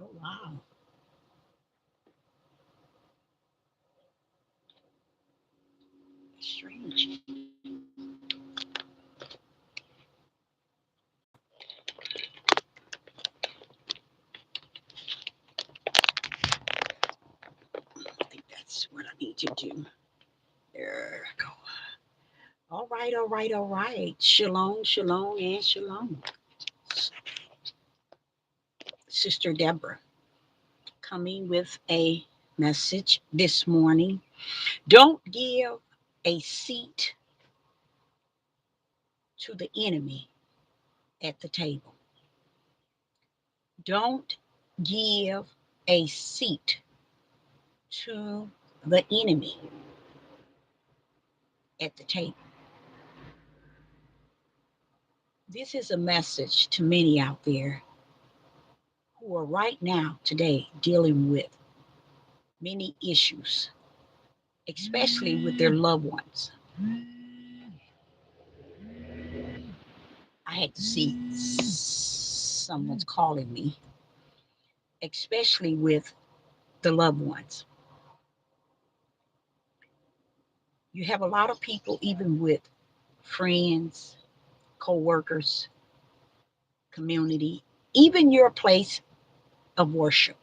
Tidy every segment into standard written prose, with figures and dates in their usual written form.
Oh, wow. Strange. I think that's what I need to do. There we go. All right, all right, all right. Shalom, shalom, and shalom. Sister Deborah coming with a message this morning. Don't give a seat to the enemy at the table. Don't give a seat to the enemy at the table. This is a message to many out there who are right now, today, dealing with many issues, especially with their loved ones. I had to see someone's calling me, especially with the loved ones. You have a lot of people, even with friends, co workers, community, even your place of worship.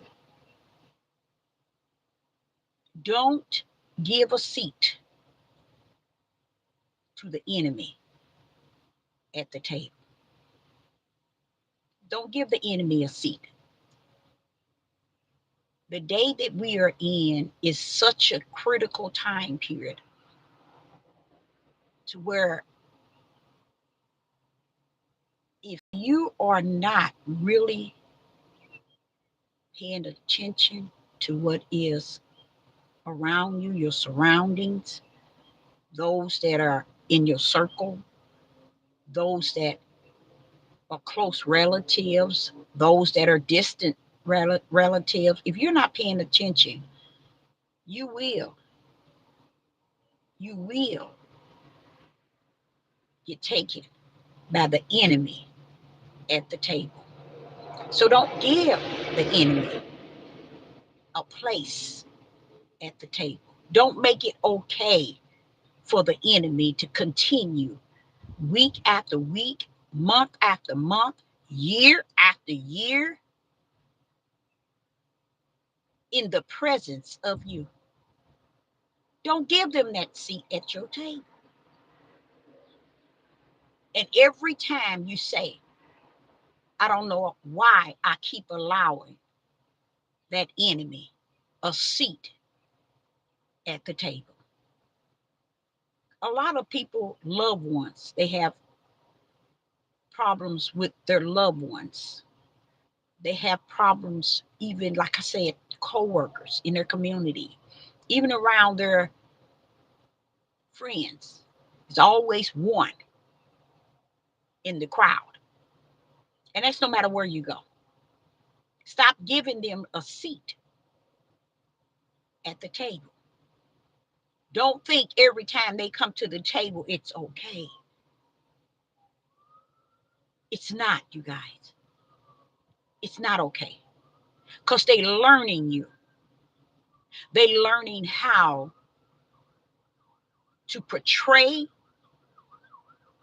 Don't give a seat to the enemy at the table. Don't give the enemy a seat. The day that we are in is such a critical time period to where if you are not really paying attention to what is around you, your surroundings, those that are in your circle, those that are close relatives, those that are distant relatives, if you're not paying attention, you will, you will get taken by the enemy at the table. So don't give the enemy a place at the table. Don't make it okay for the enemy to continue week after week, month after month, year after year in the presence of you. Don't give them that seat at your table. And every time you say, I don't know why I keep allowing that enemy a seat at the table. A lot of people, loved ones, they have problems with their loved ones. They have problems, even like I said, co-workers in their community, even around their friends. There's always one in the crowd. And that's no matter where you go. Stop giving them a seat at the table. Don't think every time they come to the table it's okay. It's not, you guys. It's not okay. Because they learning you. They learning how to portray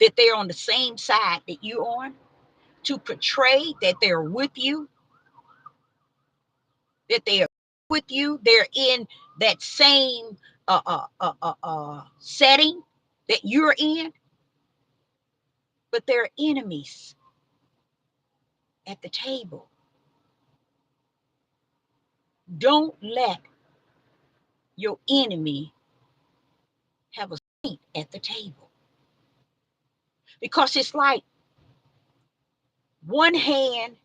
that they're on the same side that you're on, to portray that they're with you, that they are with you, they're in that same setting that you're in, but they're enemies at the table. Don't let your enemy have a seat at the table because it's like one hand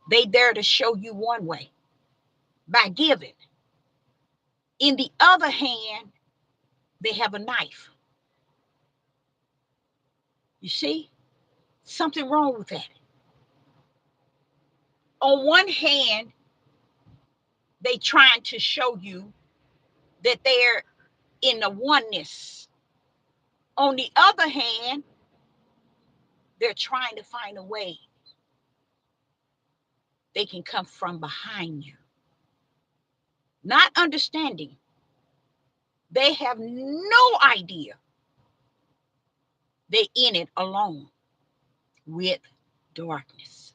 they dare to show you one way by giving. In the other hand, they have a knife. You see? Something wrong with that. On one hand, they trying to show you that they're in the oneness. On the other hand, they're trying to find a way They can come from behind you. Not understanding. They have no idea they're in it alone with darkness.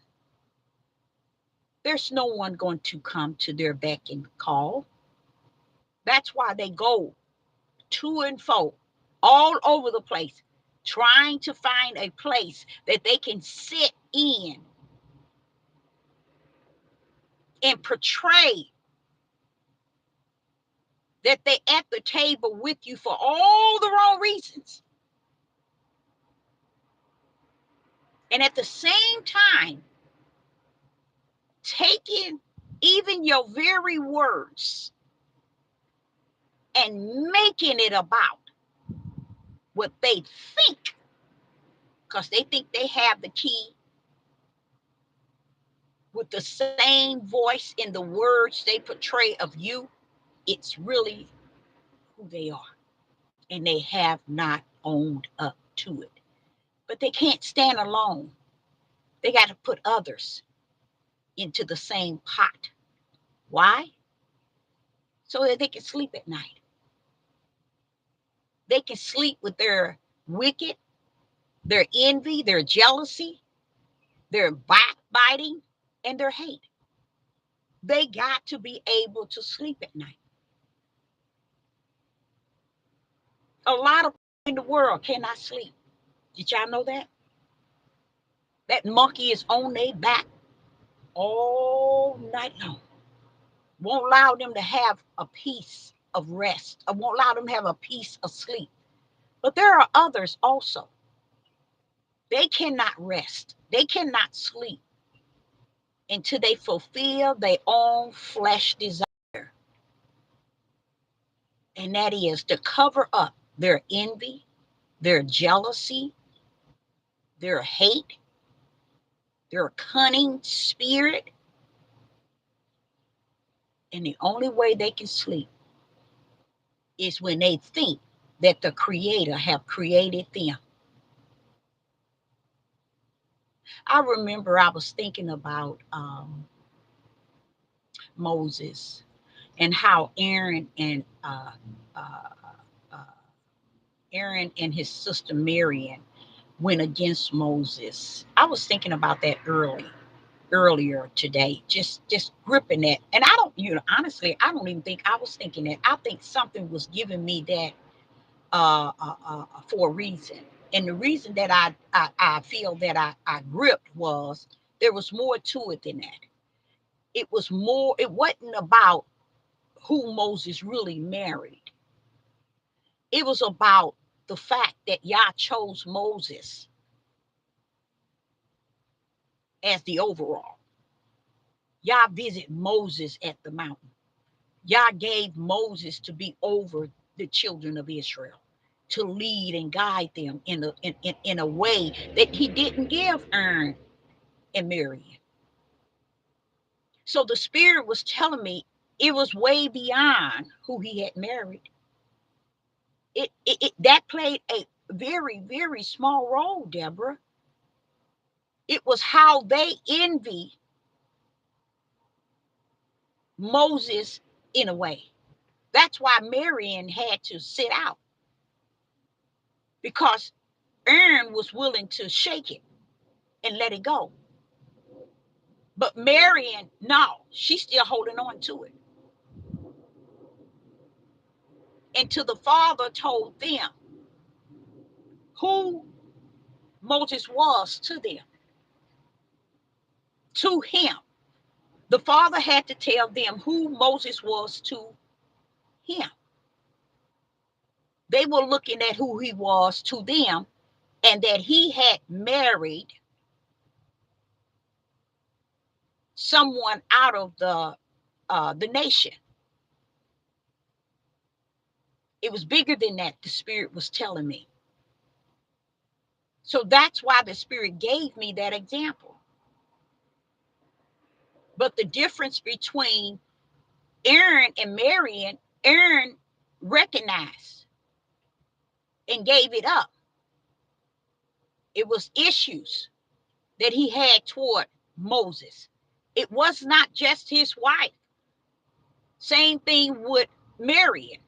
There's no one going to come to their beck and call. That's why they go to and fro all over the place, trying to find a place that they can sit in and portray that they're at the table with you for all the wrong reasons. And at the same time, taking even your very words and making it about what they think, because they think they have the key with the same voice in the words they portray of you. It's really who they are. And they have not owned up to it. But they can't stand alone. They got to put others into the same pot. Why? So that they can sleep at night. They can sleep with their wicked, their envy, their jealousy, their backbiting, and their hate. They got to be able to sleep at night. A lot of people in the world cannot sleep. Did y'all know that? That monkey is on their back all night long. Won't allow them to have a piece of rest. Or won't allow them to have a piece of sleep. But there are others also. They cannot rest. They cannot sleep until they fulfill their own flesh desire. And that is to cover up their envy, their jealousy, their hate, their cunning spirit. And the only way they can sleep is when they think that the Creator have created them. I remember I was thinking about Moses and how uh, Aaron and his sister Miriam went against Moses. I was thinking about that earlier today, just gripping that. And I don't, honestly, I don't even think I was thinking that. I think something was giving me that for a reason. And the reason that I feel that I gripped was there was more to it than that. It was more, it wasn't about who Moses really married. It was about the fact that Yah chose Moses as the overall. Yah visited Moses at the mountain. Yah gave Moses to be over the children of Israel, to lead and guide them in a way that he didn't give Aaron and Miriam. So the Spirit was telling me it was way beyond who he had married. It that played a very, very small role, Deborah. It was how they envy Moses in a way. That's why Miriam had to sit out, because Aaron was willing to shake it and let it go. But Miriam, no, she's still holding on to it. Until the father told them who Moses was to them, to him. The father had to tell them who Moses was to him. They were looking at who he was to them, and that he had married someone out of the nation. It was bigger than that, the Spirit was telling me. So that's why the Spirit gave me that example. But the difference between Aaron and Miriam, Aaron recognized and gave it up. It was issues that he had toward Moses. It was not just his wife. Same thing with Miriam.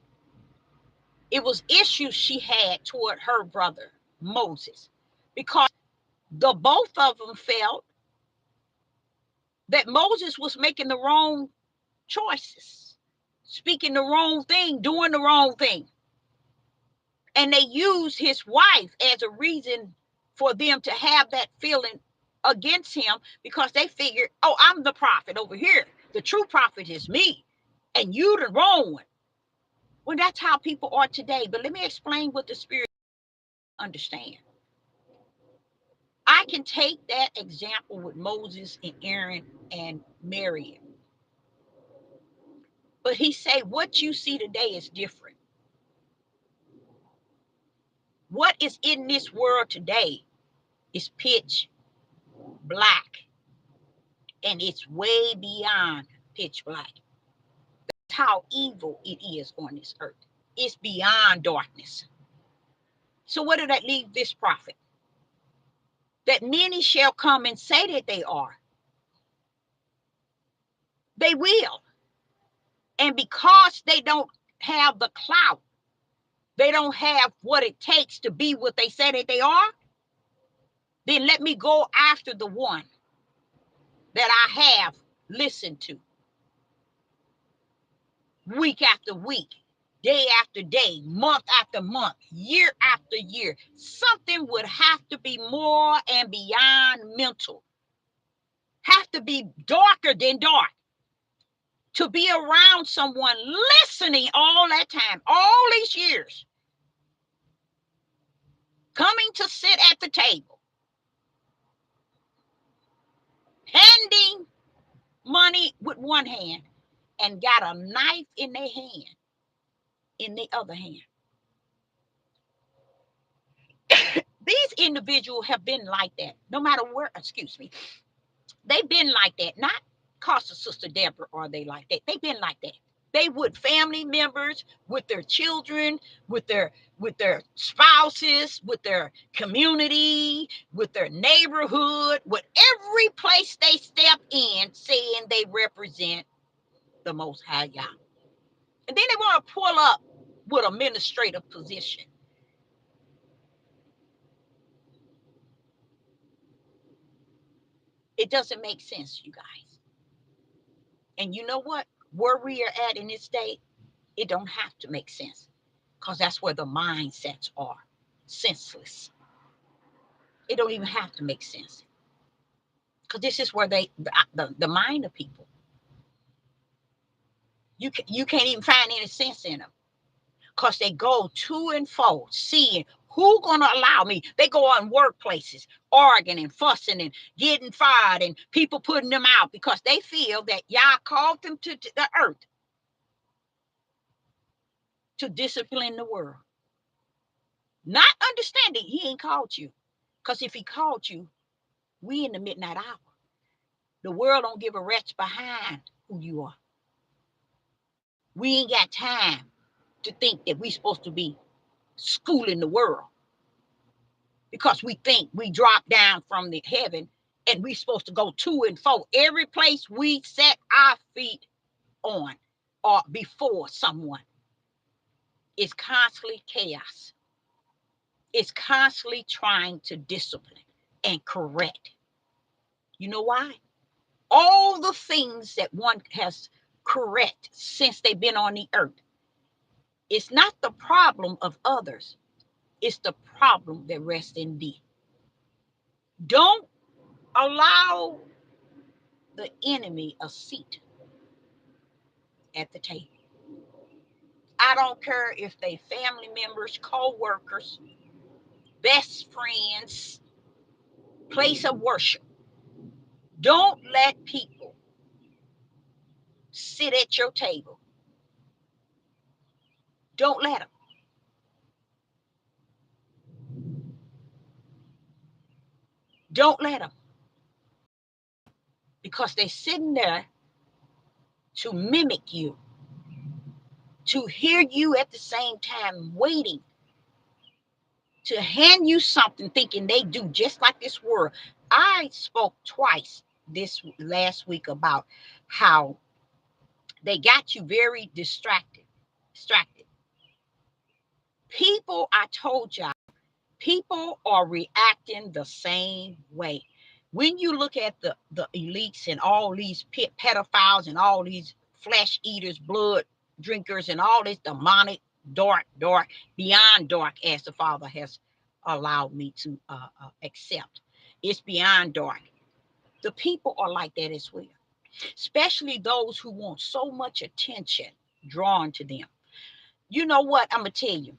It was issues she had toward her brother Moses, because the both of them felt that Moses was making the wrong choices, speaking the wrong thing, doing the wrong thing. And they used his wife as a reason for them to have that feeling against him, because they figured, oh, I'm the prophet over here. The true prophet is me, and you the wrong one. Well, that's how people are today. But let me explain what the Spirit understand. I can take that example with Moses and Aaron and Miriam. But he said, what you see today is different. What is in this world today is pitch black, and it's way beyond pitch black. That's how evil it is on this earth. It's beyond darkness. So what did that leave this prophet? That many shall come and say that they are. They will. And because they don't have the clout, they don't have what it takes to be what they say that they are, then let me go after the one that I have listened to week after week, day after day, month after month, year after year. Something would have to be more and beyond mental, have to be darker than dark, to be around someone listening all that time, all these years, coming to sit at the table, handing money with one hand and got a knife in their hand, in the other hand. These individuals have been like that, no matter where, they've been like that. Not because of Sister Deborah are they like that. They've been like that. They with family members, with their children, with their spouses, with their community, with their neighborhood, with every place they step in, saying they represent the Most High Yah. And then they want to pull up with administrative position. It doesn't make sense, you guys. And you know what? Where we are at in this day, it don't have to make sense, because that's where the mindsets are. Senseless. It don't even have to make sense, because this is where the mind of people. You can't even find any sense in them, because they go to and fro, seeing who gonna allow me. They go on workplaces, arguing and fussing and getting fired, and people putting them out because they feel that Yah called them to the earth to discipline the world. Not understanding he ain't called you, because if he called you, we in the midnight hour. The world don't give a rat's behind who you are. We ain't got time to think that we supposed to be schooling the world, because we think we drop down from the heaven and we supposed to go to and fro. Every place we set our feet on or before someone is constantly chaos. It's constantly trying to discipline and correct. You know why? All the things that one has correct since they've been on the earth, it's not the problem of others, it's the problem that rests in thee. Don't allow the enemy a seat at the table. I don't care if they family members, co-workers, best friends, place of worship. Don't let people sit at your table. Don't let them. Don't let them. Because they're sitting there to mimic you, to hear you at the same time, waiting to hand you something, thinking they do just like this world. I spoke twice this last week about how they got you very distracted. People, I told y'all, people are reacting the same way. When you look at the elites and all these pedophiles and all these flesh eaters, blood drinkers, and all this demonic, dark, beyond dark, as the Father has allowed me to accept. It's beyond dark. The people are like that as well, especially those who want so much attention drawn to them. You know what? I'm going to tell you.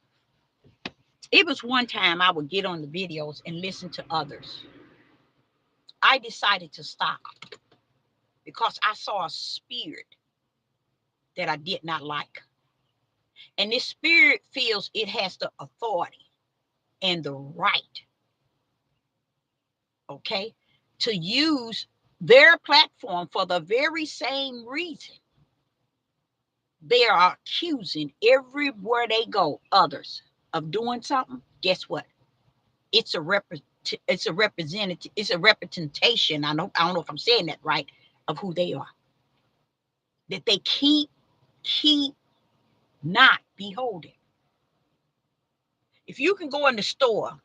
It was one time I would get on the videos and listen to others. I decided to stop because I saw a spirit that I did not like. And this spirit feels it has the authority and the right, okay, to use their platform for the very same reason. They are accusing everywhere they go others of doing something. Guess what? It's a representative. It's a representation. I don't know if I'm saying that right, of who they are. That they keep not beholding. If you can go in the store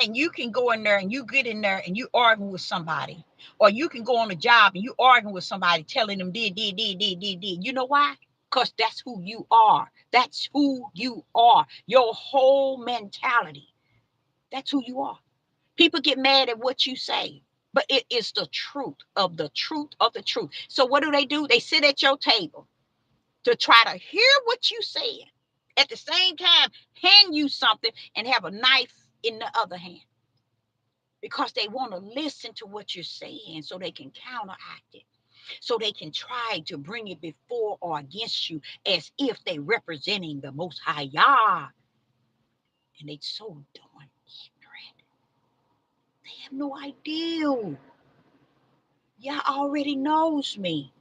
and you can go in there and you get in there and you arguing with somebody, or you can go on a job and you arguing with somebody telling them did. You know why? Because that's who you are. That's who you are. Your whole mentality. That's who you are. People get mad at what you say, but it is the truth of the truth of the truth. So what do? They sit at your table to try to hear what you said. At the same time, hand you something and have a knife in the other hand. Because they want to listen to what you're saying so they can counteract it. So they can try to bring it before or against you as if they're representing the Most High Yah. And they so darn ignorant. They have no idea. Yah already knows me.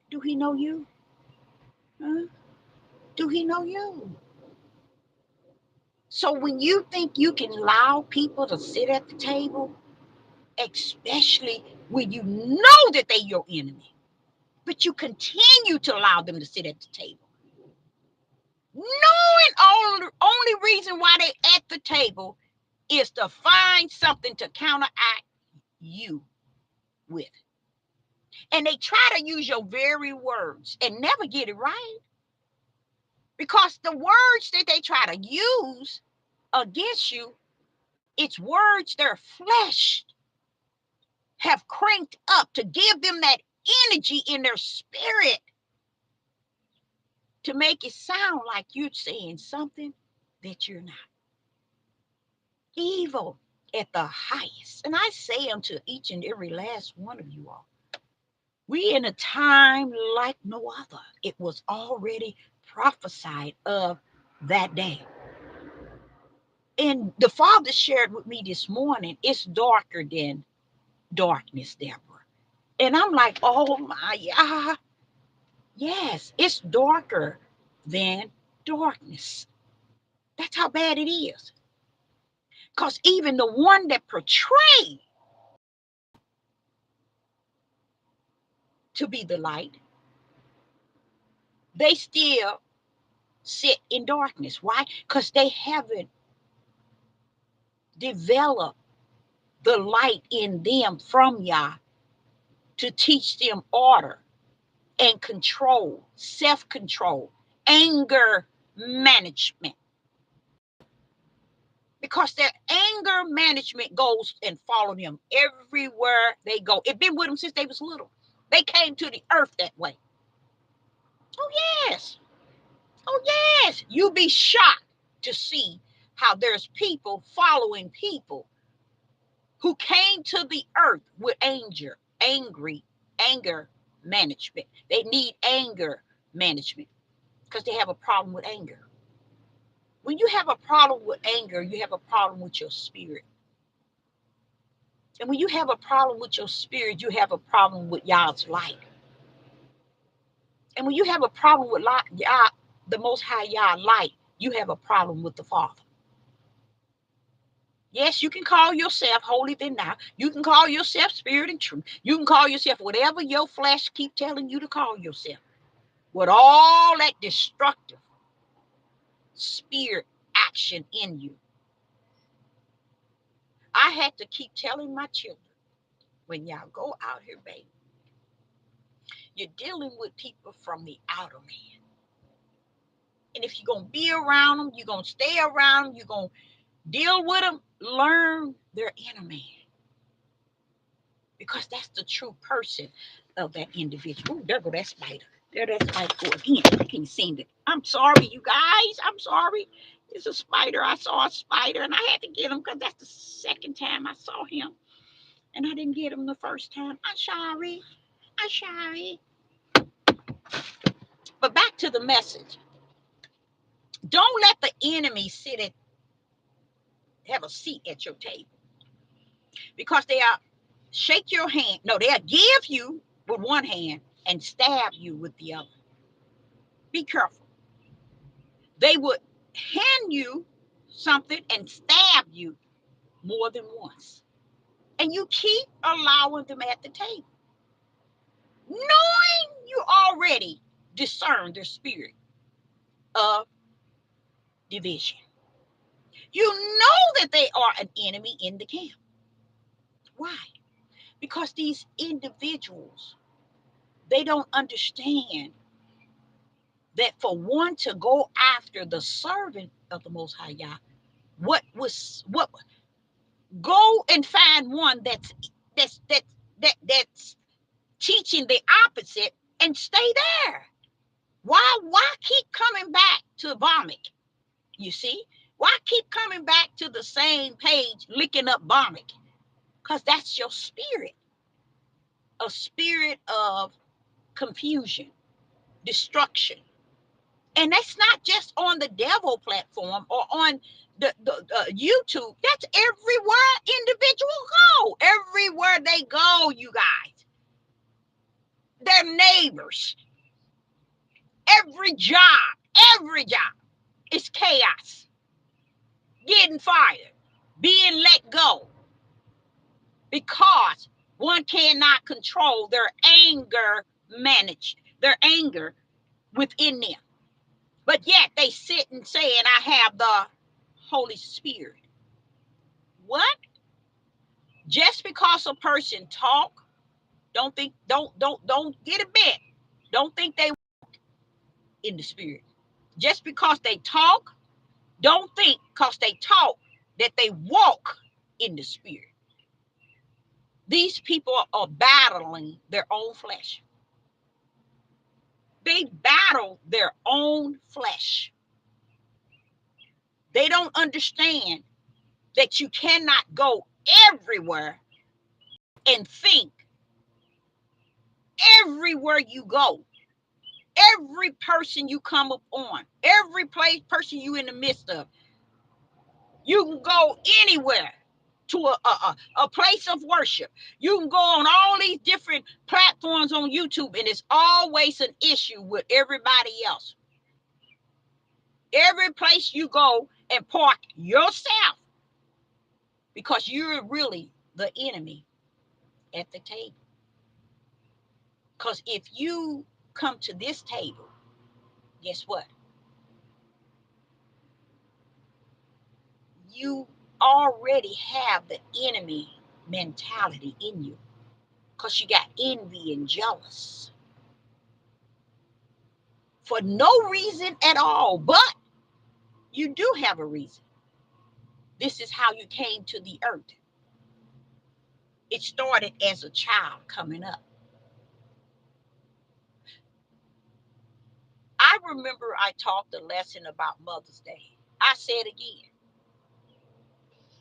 Do he know you? Huh? Do he know you? So when you think you can allow people to sit at the table, especially when you know that they're your enemy, but you continue to allow them to sit at the table, knowing only reason why they're at the table is to find something to counteract you with. And they try to use your very words and never get it right. Because the words that they try to use against you, it's words their flesh have cranked up to give them that energy in their spirit to make it sound like you're saying something that you're not. Evil at the highest. And I say unto each and every last one of you all, we in a time like no other. It was already prophesied of that day. And the Father shared with me this morning, it's darker than darkness, Deborah. And I'm like, oh my, yes, it's darker than darkness. That's how bad it is. Because even the one that portrayed to be the light, they still sit in darkness. Why? Because they haven't developed the light in them from Yah to teach them order and control, self-control, anger management. Because their anger management goes and follow them everywhere they go. It's been with them since they was little. They came to the earth that way. Oh, yes. Oh, yes. You'll be shocked to see how there's people following people who came to the earth with anger management. They need anger management because they have a problem with anger. When you have a problem with anger, you have a problem with your spirit. And when you have a problem with your spirit, you have a problem with Yah's light. And when you have a problem with Yah, the Most High Yah light, you have a problem with the Father. Yes, you can call yourself holy than thou. You can call yourself spirit and truth. You can call yourself whatever your flesh keep telling you to call yourself. With all that destructive spirit action in you. I had to keep telling my children, when y'all go out here, baby, you're dealing with people from the outer man. And if you're going to be around them, you're going to stay around them, you're going to deal with them, learn their inner man. Because that's the true person of that individual. Ooh, there go that spider. There that spider go again. I can't see it. I'm sorry, you guys. I'm sorry. It's a spider. I saw a spider and I had to get him because that's the second time I saw him. And I didn't get him the first time. I'm sorry. I'm sorry. But back to the message. Don't let the enemy have a seat at your table. Because they'll shake your hand. No, they'll give you with one hand and stab you with the other. Be careful. They would hand you something and stab you more than once. And you keep allowing them at the table. Knowing you already discern their spirit of division. You know that they are an enemy in the camp. Why? Because these individuals, they don't understand that for one to go after the servant of the Most High Yah, what go and find one that's teaching the opposite and stay there. Why keep coming back to vomit? You see? Why keep coming back to the same page, licking up vomit? Because that's your spirit. A spirit of confusion, destruction. And that's not just on the devil platform or on the YouTube. That's everywhere individuals go. Everywhere they go, you guys. Their neighbors. Every job is chaos. Getting fired. Being let go. Because one cannot control their anger their anger within them. But yet they sit and say, and I have the Holy Spirit. What? Just because a person talk, don't get a bit. Don't think they walk in the spirit. Just because they talk, don't think because they talk that they walk in the spirit. These people are battling their own flesh. They battle their own flesh. They don't understand that you cannot go everywhere and think everywhere you go, every person you come up on, every person you in the midst of. You can go anywhere to a place of worship. You can go on all these different platforms on YouTube, and it's always an issue with everybody else. Every place you go and park yourself, because you're really the enemy at the table. Because if you come to this table, guess what? You already have the enemy mentality in you, because you got envy and jealous for no reason at all. But you do have a reason. This is how you came to the earth. It started as a child coming up. I remember I taught the lesson about Mother's Day. I said again,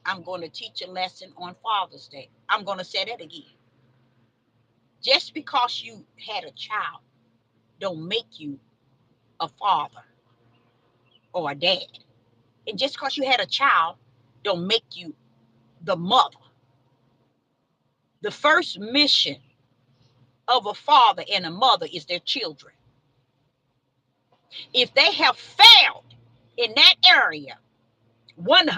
I'm going to teach a lesson on Father's Day. I'm going to say that again. Just because you had a child don't make you a father or a dad. And just because you had a child don't make you the mother. The first mission of a father and a mother is their children. If they have failed in that area 100%,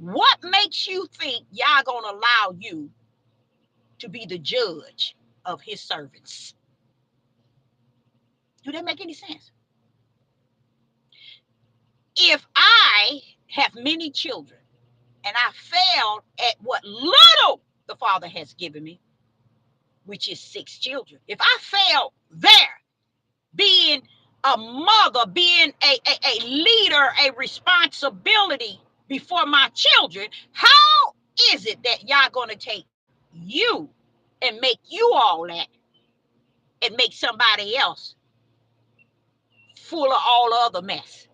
What makes you think Yah gonna allow you to be the judge of his servants? Do that make any sense? If I have many children and I failed at what little the Father has given me, which is 6 children, if I fail there, being a mother, being a leader, a responsibility before my children, how is it that y'all gonna take you and make you all that and make somebody else full of all the other mess?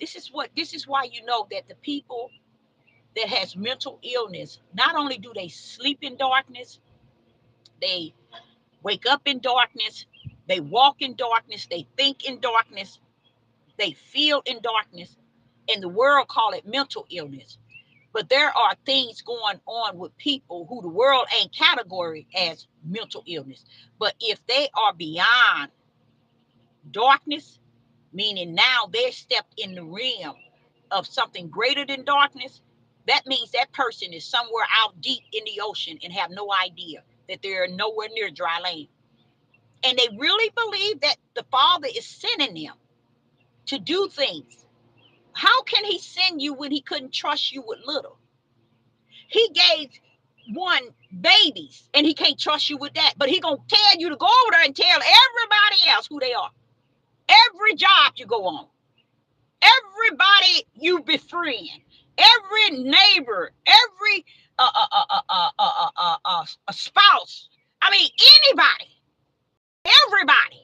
This is why you know that the people that has mental illness, not only do they sleep in darkness, they wake up in darkness, they walk in darkness, they think in darkness, they feel in darkness, and the world call it mental illness. But there are things going on with people who the world ain't category as mental illness. But if they are beyond darkness, meaning now they're stepped in the realm of something greater than darkness, that means that person is somewhere out deep in the ocean and have no idea that they're nowhere near dry land. And they really believe that the Father is sending them to do things. How can he send you when he couldn't trust you with little? He gave one babies and he can't trust you with that, but he gonna tell you to go over there and tell everybody else who they are. Every job you go on, everybody you befriend, every neighbor, every spouse. I mean, anybody, everybody.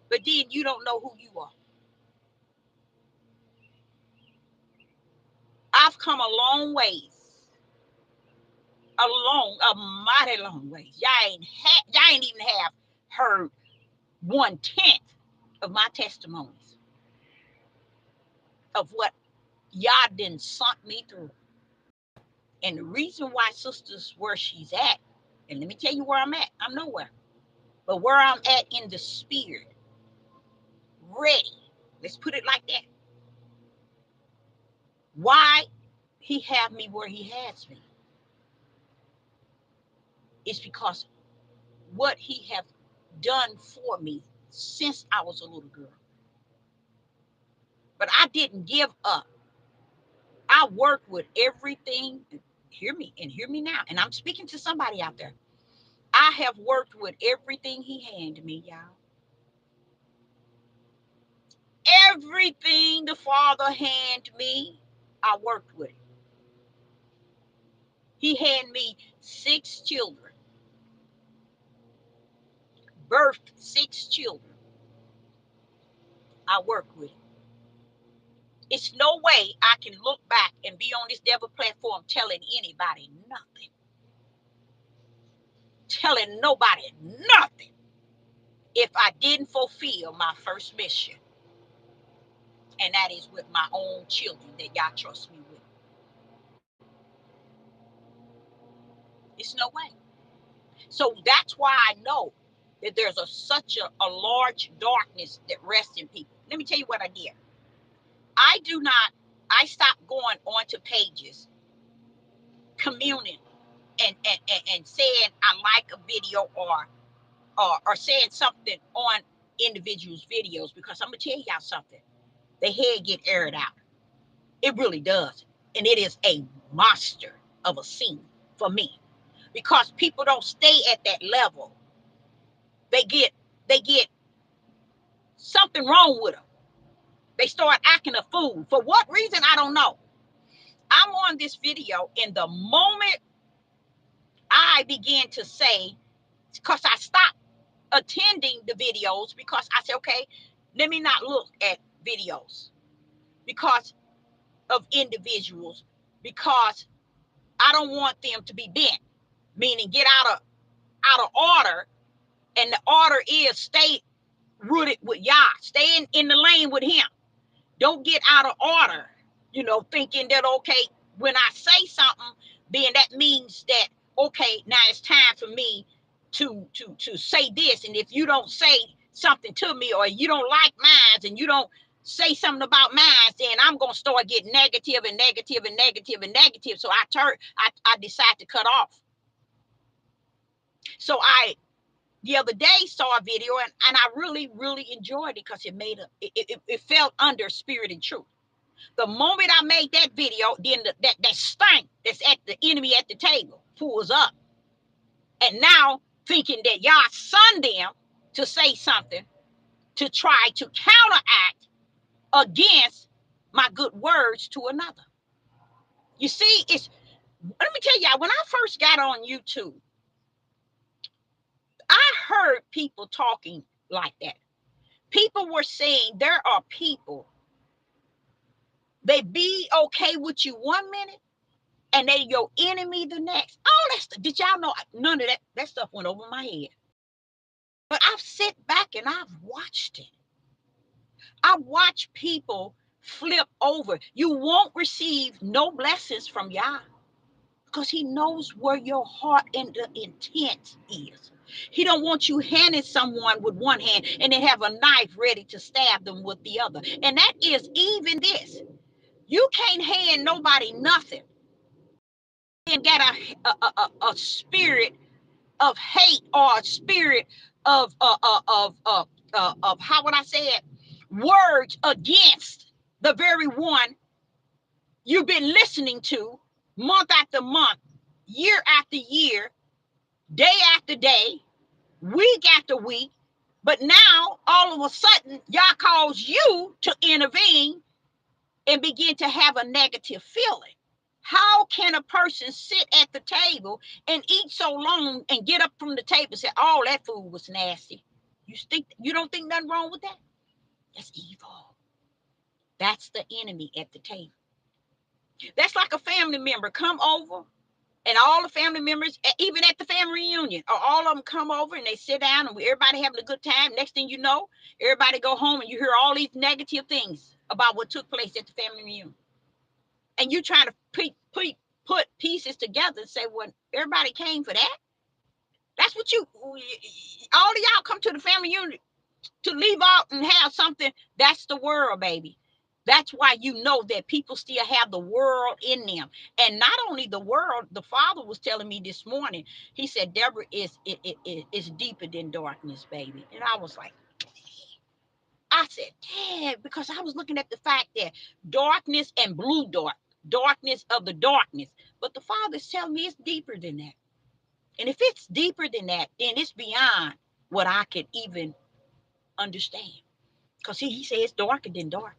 But then you don't know who you are. I've come a long ways, a mighty long ways. Y'all ain't even have heard 1/10 of my testimonies of what Yah didn't sent me through. And the reason why sister's where she's at, and let me tell you where I'm at. I'm nowhere. But where I'm at in the spirit, ready. Let's put it like that. Why he have me where he has me is because what he have done for me since I was a little girl. But I didn't give up. I worked with everything. Hear me and hear me now. And I'm speaking to somebody out there. I have worked with everything he handed me, y'all. Everything the Father handed me, I worked with it. He handed me 6 children, birthed 6 children. I worked with it. It's no way I can look back and be on this devil platform telling anybody nothing. Telling nobody nothing if I didn't fulfill my first mission. And that is with my own children that y'all trust me with. It's no way. So that's why I know that there's such a large darkness that rests in people. Let me tell you what I did. I stopped going onto pages, communing and saying I like a video or saying something on individuals' videos, because I'm gonna tell y'all something. The head get aired out. It really does. And it is a monster of a scene for me. Because people don't stay at that level. They get something wrong with them. They start acting a fool. For what reason, I don't know. I'm on this video, and the moment I began to say, because I stopped attending the videos, because I said, okay, let me not look at videos because of individuals, because I don't want them to be bent, meaning get out of order. And the order is stay rooted with Yah, stay in the lane with him. Don't get out of order, thinking that, okay, when I say something, then that means that, okay, now it's time for me to say this. And if you don't say something to me, or you don't like mine, and you don't say something about mine, then I'm gonna start getting negative and negative and negative and negative. So I decide to cut off. So I the other day saw a video, and I really, really enjoyed it because it felt under spirit and truth. The moment I made that video, then that stank that's at the enemy at the table pulls up. And now thinking that y'all son them to say something to try to counteract against my good words to another. You see, let me tell y'all, when I first got on YouTube, I heard people talking like that. People were saying there are people, they be okay with you one minute and they your enemy the next. Oh, did y'all know none of that stuff went over my head? But I've sit back and I've watched it. I watch people flip over. You won't receive no blessings from Yah because he knows where your heart and the intent is. He don't want you handing someone with one hand and then have a knife ready to stab them with the other. And that is even this. You can't hand nobody nothing and get a spirit of hate or a spirit of how would I say it, words against the very one you've been listening to month after month, year after year, day after day, week after week. But now all of a sudden Yah calls you to intervene and begin to have a negative feeling. How can a person sit at the table and eat so long and get up from the table and say, oh, that food was nasty? You don't think nothing wrong with that? That's evil. That's the enemy at the table. That's like a family member come over, and all the family members, even at the family reunion, or all of them come over and they sit down and everybody having a good time. Next thing you know, everybody go home and you hear all these negative things about what took place at the family reunion. And you trying to put pieces together and say, well, everybody came for that. That's what all of y'all come to the family reunion to leave out and have something. That's the world, baby. That's why you know that people still have the world in them. And not only the world, the Father was telling me this morning, he said, Deborah, is deeper than darkness, baby. And I was like, I said, damn, because I was looking at the fact that darkness and blue darkness of the darkness. But the Father's telling me it's deeper than that. And if it's deeper than that, then it's beyond what I could even understand. Because he said it's darker than dark.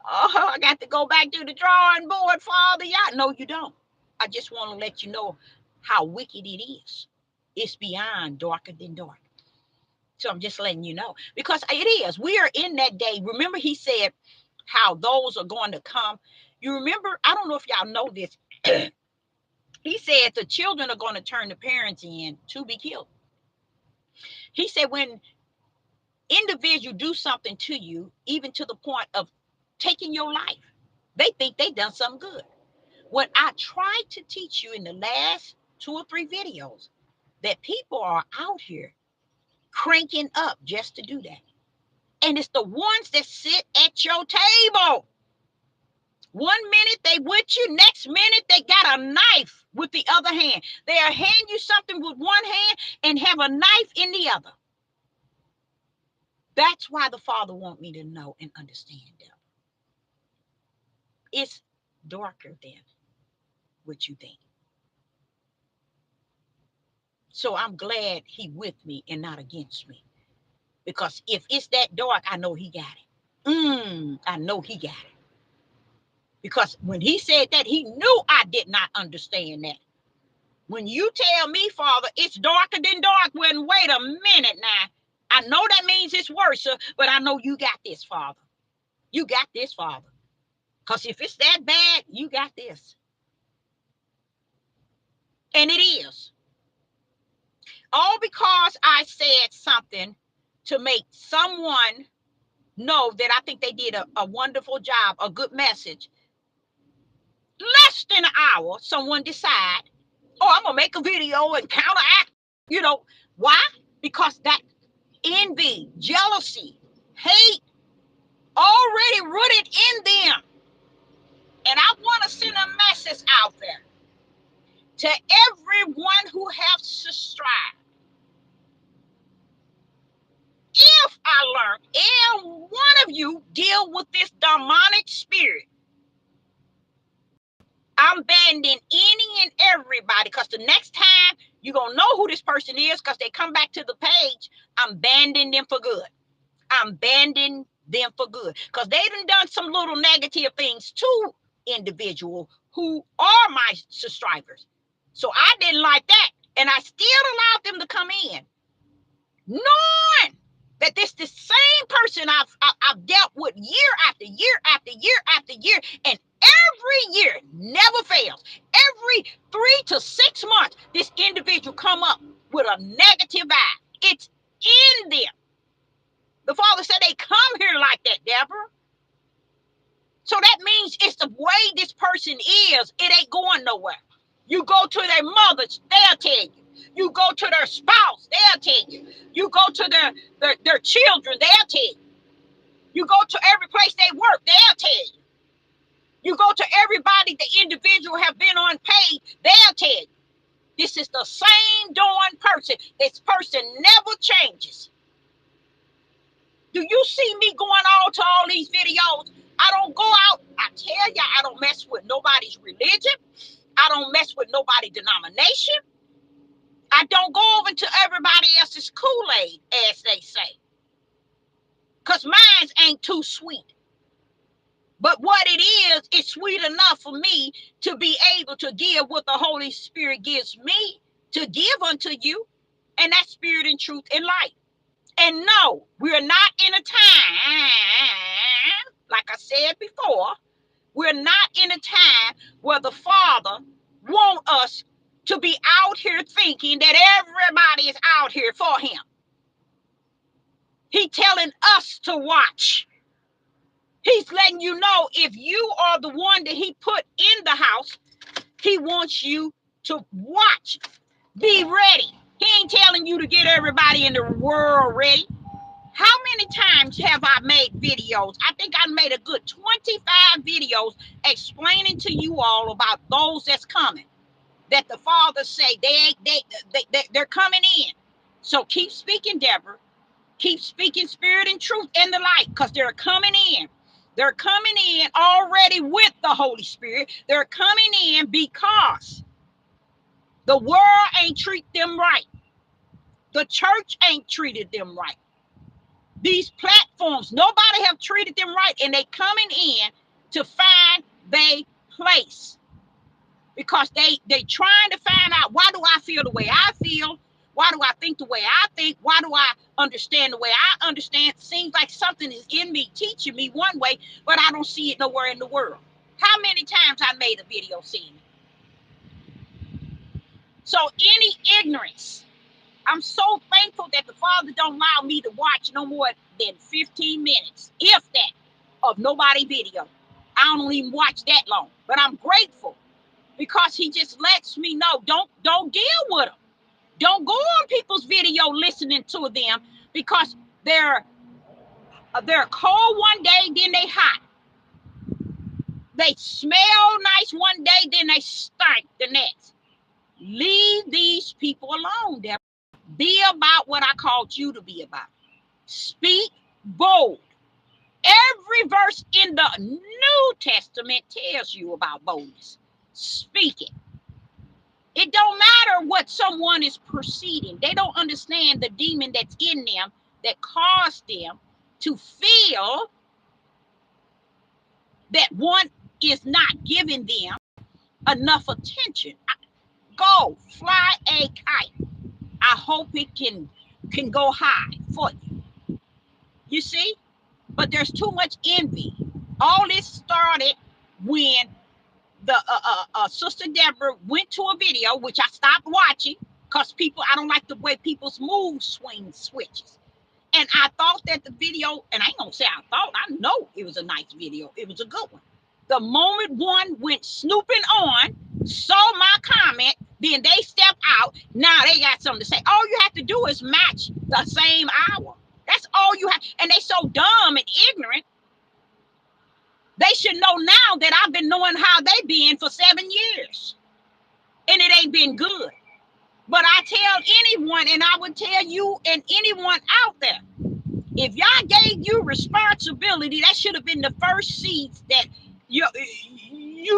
Oh, I got to go back to the drawing board, Father. Yeah, no, you don't. I just want to let you know how wicked it is. It's beyond darker than dark. So I'm just letting you know. Because it is. We are in that day. Remember, he said how those are going to come. You remember, I don't know if y'all know this. He said the children are going to turn the parents in to be killed. He said when individuals do something to you, even to the point of taking your life, they think they done something good. What I tried to teach you in the last 2 or 3 videos, that people are out here cranking up just to do that. And it's the ones that sit at your table. One minute they with you, next minute they got a knife with the other hand. They'll hand you something with one hand and have a knife in the other. That's why the Father wants me to know and understand them. It's darker than what you think. So I'm glad he with me and not against me. Because if it's that dark, I know he got it. I know he got it. Because when he said that, he knew I did not understand that. When you tell me, Father, it's darker than dark, well, wait a minute now. I know that means it's worse, but I know you got this, Father. You got this, Father. Because if it's that bad, you got this. And it is. All because I said something to make someone know that I think they did a wonderful job, a good message. Less than an hour, someone decide, oh, I'm going to make a video and counteract. Why? Because that envy, jealousy, hate already rooted in them. And I want to send a message out there to everyone who has subscribed. If I learn and one of you deal with this demonic spirit, I'm banning any and everybody, because the next time you're going to know who this person is because they come back to the page. I'm banning them for good. I'm banning them for good because they done some little negative things to individuals who are my subscribers. So I didn't like that. And I still allowed them to come in, knowing that this the same person I've dealt with year after year after year after year, and every year never fails. Every 3 to 6 months, this individual come up with a negative vibe. It's in them. The Father said they come here like that, Deborah. So that means it's the way this person is. It ain't going nowhere. You go to their mothers, they'll tell you. You go to their spouse, they'll tell you. You go to their children, they'll tell you. You go to every place they work, they'll tell you. You go to everybody the individual have been on page, they'll tell you. This is the same darn person. This person never changes. Do you see me going on to all these videos? I don't go out. I tell you, I don't mess with nobody's religion. I don't mess with nobody's denomination. I don't go over to everybody else's Kool-Aid, as they say. Because mine ain't too sweet. But what it is, it's sweet enough for me to be able to give what the Holy Spirit gives me to give unto you. And that's spirit and truth and light. And no, we're not in a time, like I said before, we're not in a time where the Father wants us to be out here thinking that everybody is out here for him. He's telling us to watch. He's letting you know if you are the one that he put in the house, he wants you to watch. Be ready. He ain't telling you to get everybody in the world ready. How many times have I made videos? I think I made a good 25 videos explaining to you all about those that's coming. That the Father say they're coming in. So keep speaking, Deborah. Keep speaking spirit and truth and the light, because they're coming in. They're coming in already with the Holy Spirit. They're coming in because the world ain't treat them right. The church ain't treated them right. These platforms, nobody have treated them right, and they coming in to find their place because they trying to find out, why do I feel the way I feel? Why do I think the way I think? Why do I understand the way I understand? Seems like something is in me teaching me one way, but I don't see it nowhere in the world. How many times I made a video saying it? So any ignorance, I'm so thankful that the Father don't allow me to watch no more than 15 minutes, if that, of nobody video. I don't even watch that long, but I'm grateful because he just lets me know, don't deal with them. Don't go on people's video listening to them because they're cold one day, then they hot. They smell nice one day, then they stink the next. Leave these people alone, Deborah. Be about what I called you to be about. Speak bold. Every verse in the New Testament tells you about boldness. Speak it. It don't matter what someone is proceeding. They don't understand the demon that's in them that caused them to feel that one is not giving them enough attention. Go fly a kite. I hope it can go high for you. You see? But there's too much envy. All this started when the Sister Deborah went to a video, which I stopped watching because I don't like the way people's mood switches. And I thought that the video, and I ain't gonna say I know it was a nice video. It was a good one. The moment one went snooping on, saw my comment, then they stepped out. Now they got something to say. All you have to do is match the same hour. That's all you have. And they so dumb and ignorant. They should know now that I've been knowing how they been for 7 years. And it ain't been good. But I tell anyone, and I would tell you and anyone out there, if y'all gave you responsibility, that should have been the first seeds that you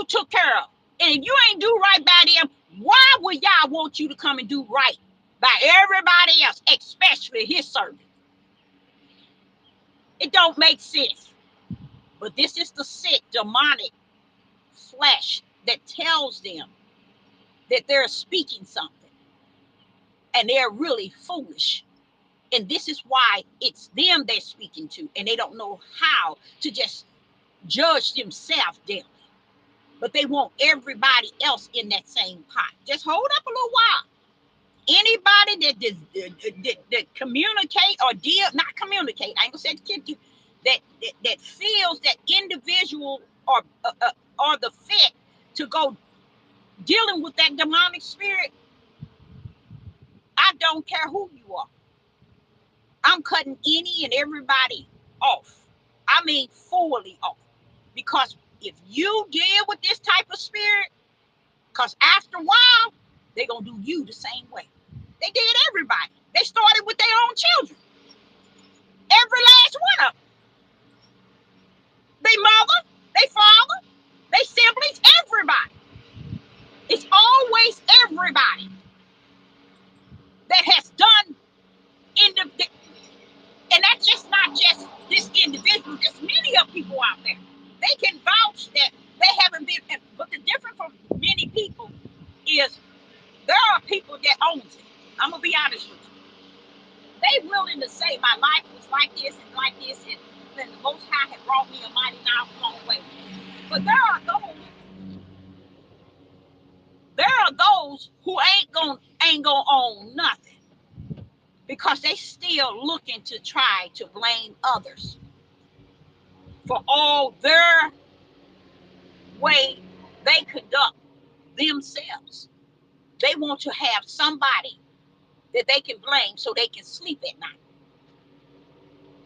took care of. And if you ain't do right by them, why would y'all want you to come and do right by everybody else, especially his servant? It don't make sense. But this is the sick, demonic flesh that tells them that they're speaking something. And they're really foolish. And this is why it's them they're speaking to. And they don't know how to just judge themselves daily. But they want everybody else in that same pot. Just hold up a little while. Anybody that communicate or deal, not communicate, I ain't gonna say it, that feels that individual or the fit to go dealing with that demonic spirit, I don't care who you are. I'm cutting any and everybody off. I mean, fully off. Because if you deal with this type of spirit, because after a while, they're going to do you the same way. They did everybody. They started with their own children. Every last one of them. Their mother, their father, their siblings, everybody. It's always everybody that has done in the, and that's just not just this individual. There's many of people out there. They can vouch that they haven't been, but the difference from many people is there are people that own it. I'm gonna be honest with you. They willing to say my life was like this, and then the Most High had brought me a mighty long way. But there are those who ain't gonna own nothing because they still looking to try to blame others for all their way they conduct themselves. They want to have somebody that they can blame so they can sleep at night.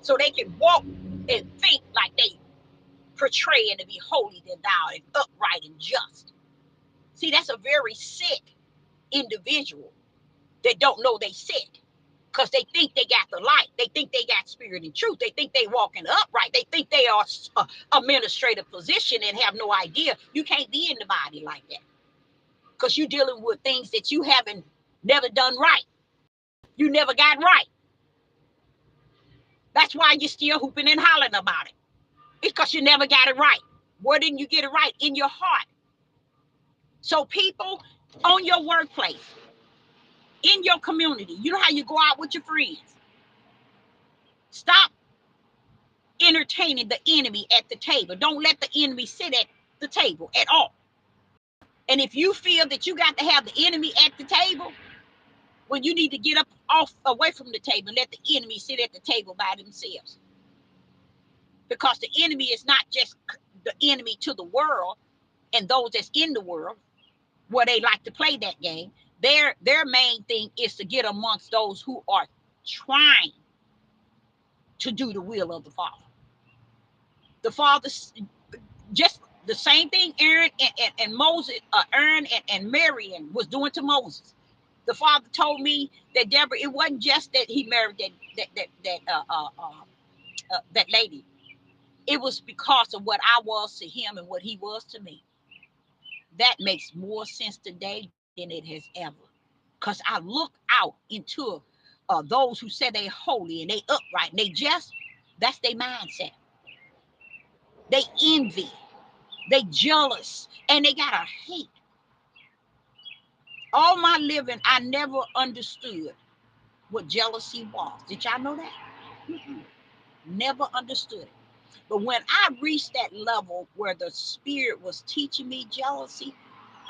So they can walk and think like they portray and to be holy than thou and upright and just. See, that's a very sick individual that don't know they sick because they think they got the light. They think they got spirit and truth. They think they walking upright. They think they are a administrative position and have no idea. You can't be in the body like that because you're dealing with things that you haven't never done right. You never got right. That's why you're still hooping and hollering about it. It's because you never got it right. Where didn't you get it right? In your heart. So people on your workplace, in your community, you know how you go out with your friends. Stop entertaining the enemy at the table. Don't let the enemy sit at the table at all. And if you feel that you got to have the enemy at the table, well, you need to get up off away from the table and let the enemy sit at the table by themselves. Because the enemy is not just the enemy to the world and those that's in the world where they like to play that game. Their main thing is to get amongst those who are trying to do the will of the Father. The Father, just the same thing Aaron and Moses, Aaron and Miriam was doing to Moses. The Father told me that Deborah, it wasn't just that he married that lady. It was because of what I was to him and what he was to me. That makes more sense today than it has ever. Because I look out into those who say they holy and they upright and they just, that's their mindset. They envy, they jealous, and they got a hate. All my living, I never understood what jealousy was. Did y'all know that? Never understood it. But when I reached that level where the Spirit was teaching me jealousy,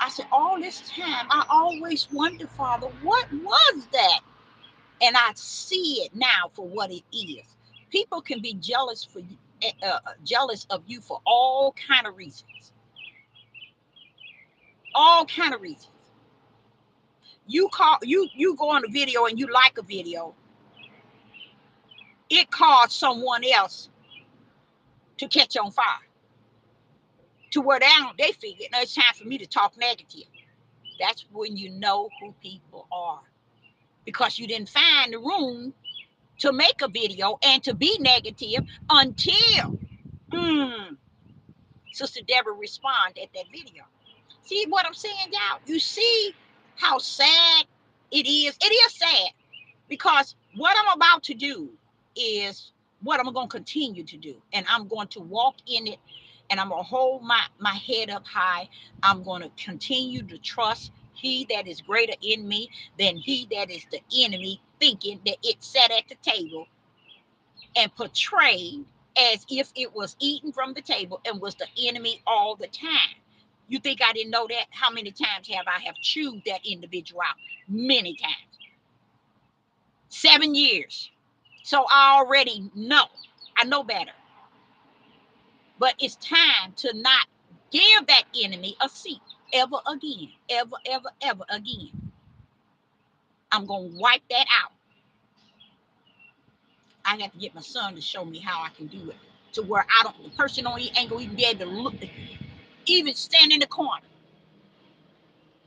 I said, all this time, I always wondered, Father, what was that? And I see it now for what it is. People can be jealous of you for all kind of reasons. All kind of reasons. You go on a video and you like a video, it caused someone else to catch on fire. To where they figured, no, it's time for me to talk negative. That's when you know who people are. Because you didn't find the room to make a video and to be negative until Sister Deborah responded at that video. See what I'm saying, y'all? You see how sad it is? It is sad because what I'm about to do is what I'm going to continue to do. And I'm going to walk in it and I'm going to hold my head up high. I'm going to continue to trust he that is greater in me than he that is the enemy, thinking that it sat at the table and portrayed as if it was eaten from the table and was the enemy all the time. You think I didn't know that? How many times have I chewed that individual out? Many times. 7 years. So I already know. I know better. But it's time to not give that enemy a seat ever again. Ever, ever, ever again. I'm going to wipe that out. I have to get my son to show me how I can do it. To where the person ain't going to even be able to look, even stand in the corner.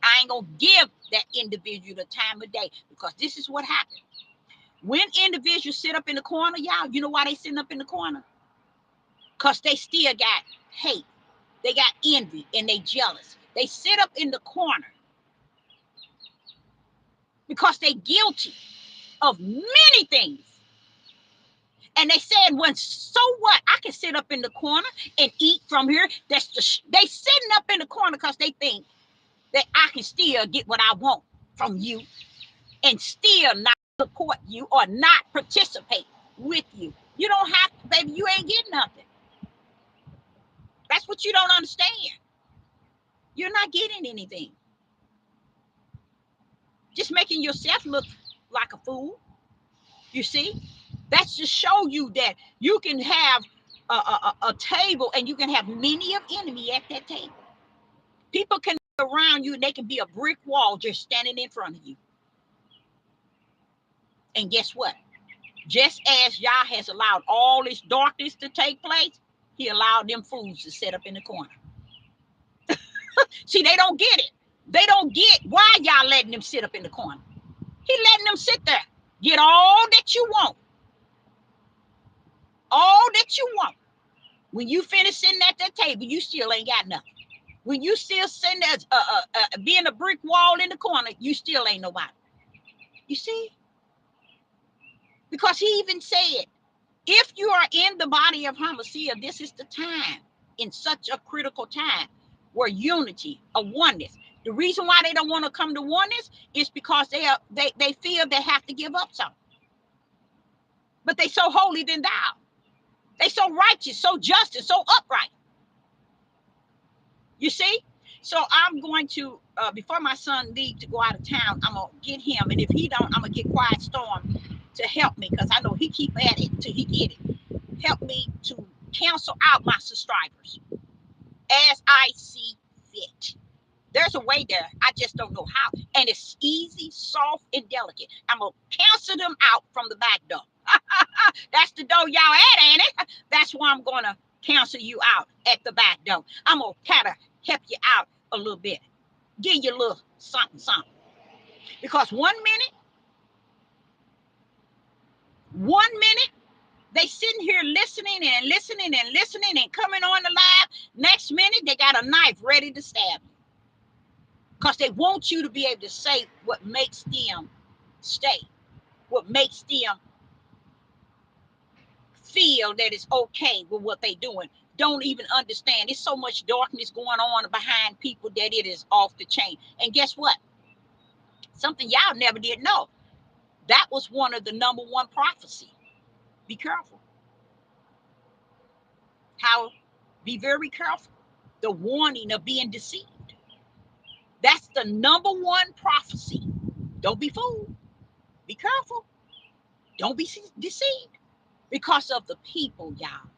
I ain't going to give that individual the time of day because this is what happens. When individuals sit up in the corner, y'all, you know why they sitting up in the corner? Because they still got hate. They got envy and they jealous. They sit up in the corner because they guilty of many things. And they said, when so what? I can sit up in the corner and eat from here. They sitting up in the corner because they think that I can still get what I want from you and still not support you or not participate with you. You don't have to, baby. You ain't getting nothing. That's what you don't understand. You're not getting anything. Just making yourself look like a fool. You see? That's to show you that you can have a table and you can have many of enemy at that table. People can be around you and they can be a brick wall just standing in front of you. And guess what? Just as Yah has allowed all this darkness to take place, he allowed them fools to sit up in the corner. See, they don't get it. They don't get why y'all letting them sit up in the corner. He letting them sit there. Get all that you want. All that you want. When you finish sitting at that table, you still ain't got nothing. When you still sitting there being a brick wall in the corner, you still ain't nobody. You see? Because he even said, if you are in the body of Hamashiach, this is the time, in such a critical time, where unity, a oneness. The reason why they don't want to come to oneness is because they feel they have to give up something. But they so holy than thou. They so righteous, so just, and so upright. You see? So I'm going to, before my son leaves to go out of town, I'm going to get him. And if he don't, I'm going to get Quiet Storm to help me because I know he keep at it until he get it. Help me to cancel out my subscribers as I see fit. There's a way there. I just don't know how. And it's easy, soft, and delicate. I'm going to cancel them out from the back door. That's the door y'all at, ain't it? That's why I'm going to cancel you out at the back door. I'm going to kind of help you out a little bit. Give you a little something, something. Because 1 minute, they sitting here listening and listening and listening and coming on the live. Next minute, they got a knife ready to stab you. Because they want you to be able to say what makes them stay. What makes them feel that it's okay with what they're doing. Don't even understand. There's so much darkness going on behind people that it is off the chain. And guess what? Something y'all never did know. That was one of the number one prophecy. Be careful. Be very careful. The warning of being deceived. That's the number one prophecy. Don't be fooled. Be careful. Don't be deceived. Because of the people, y'all.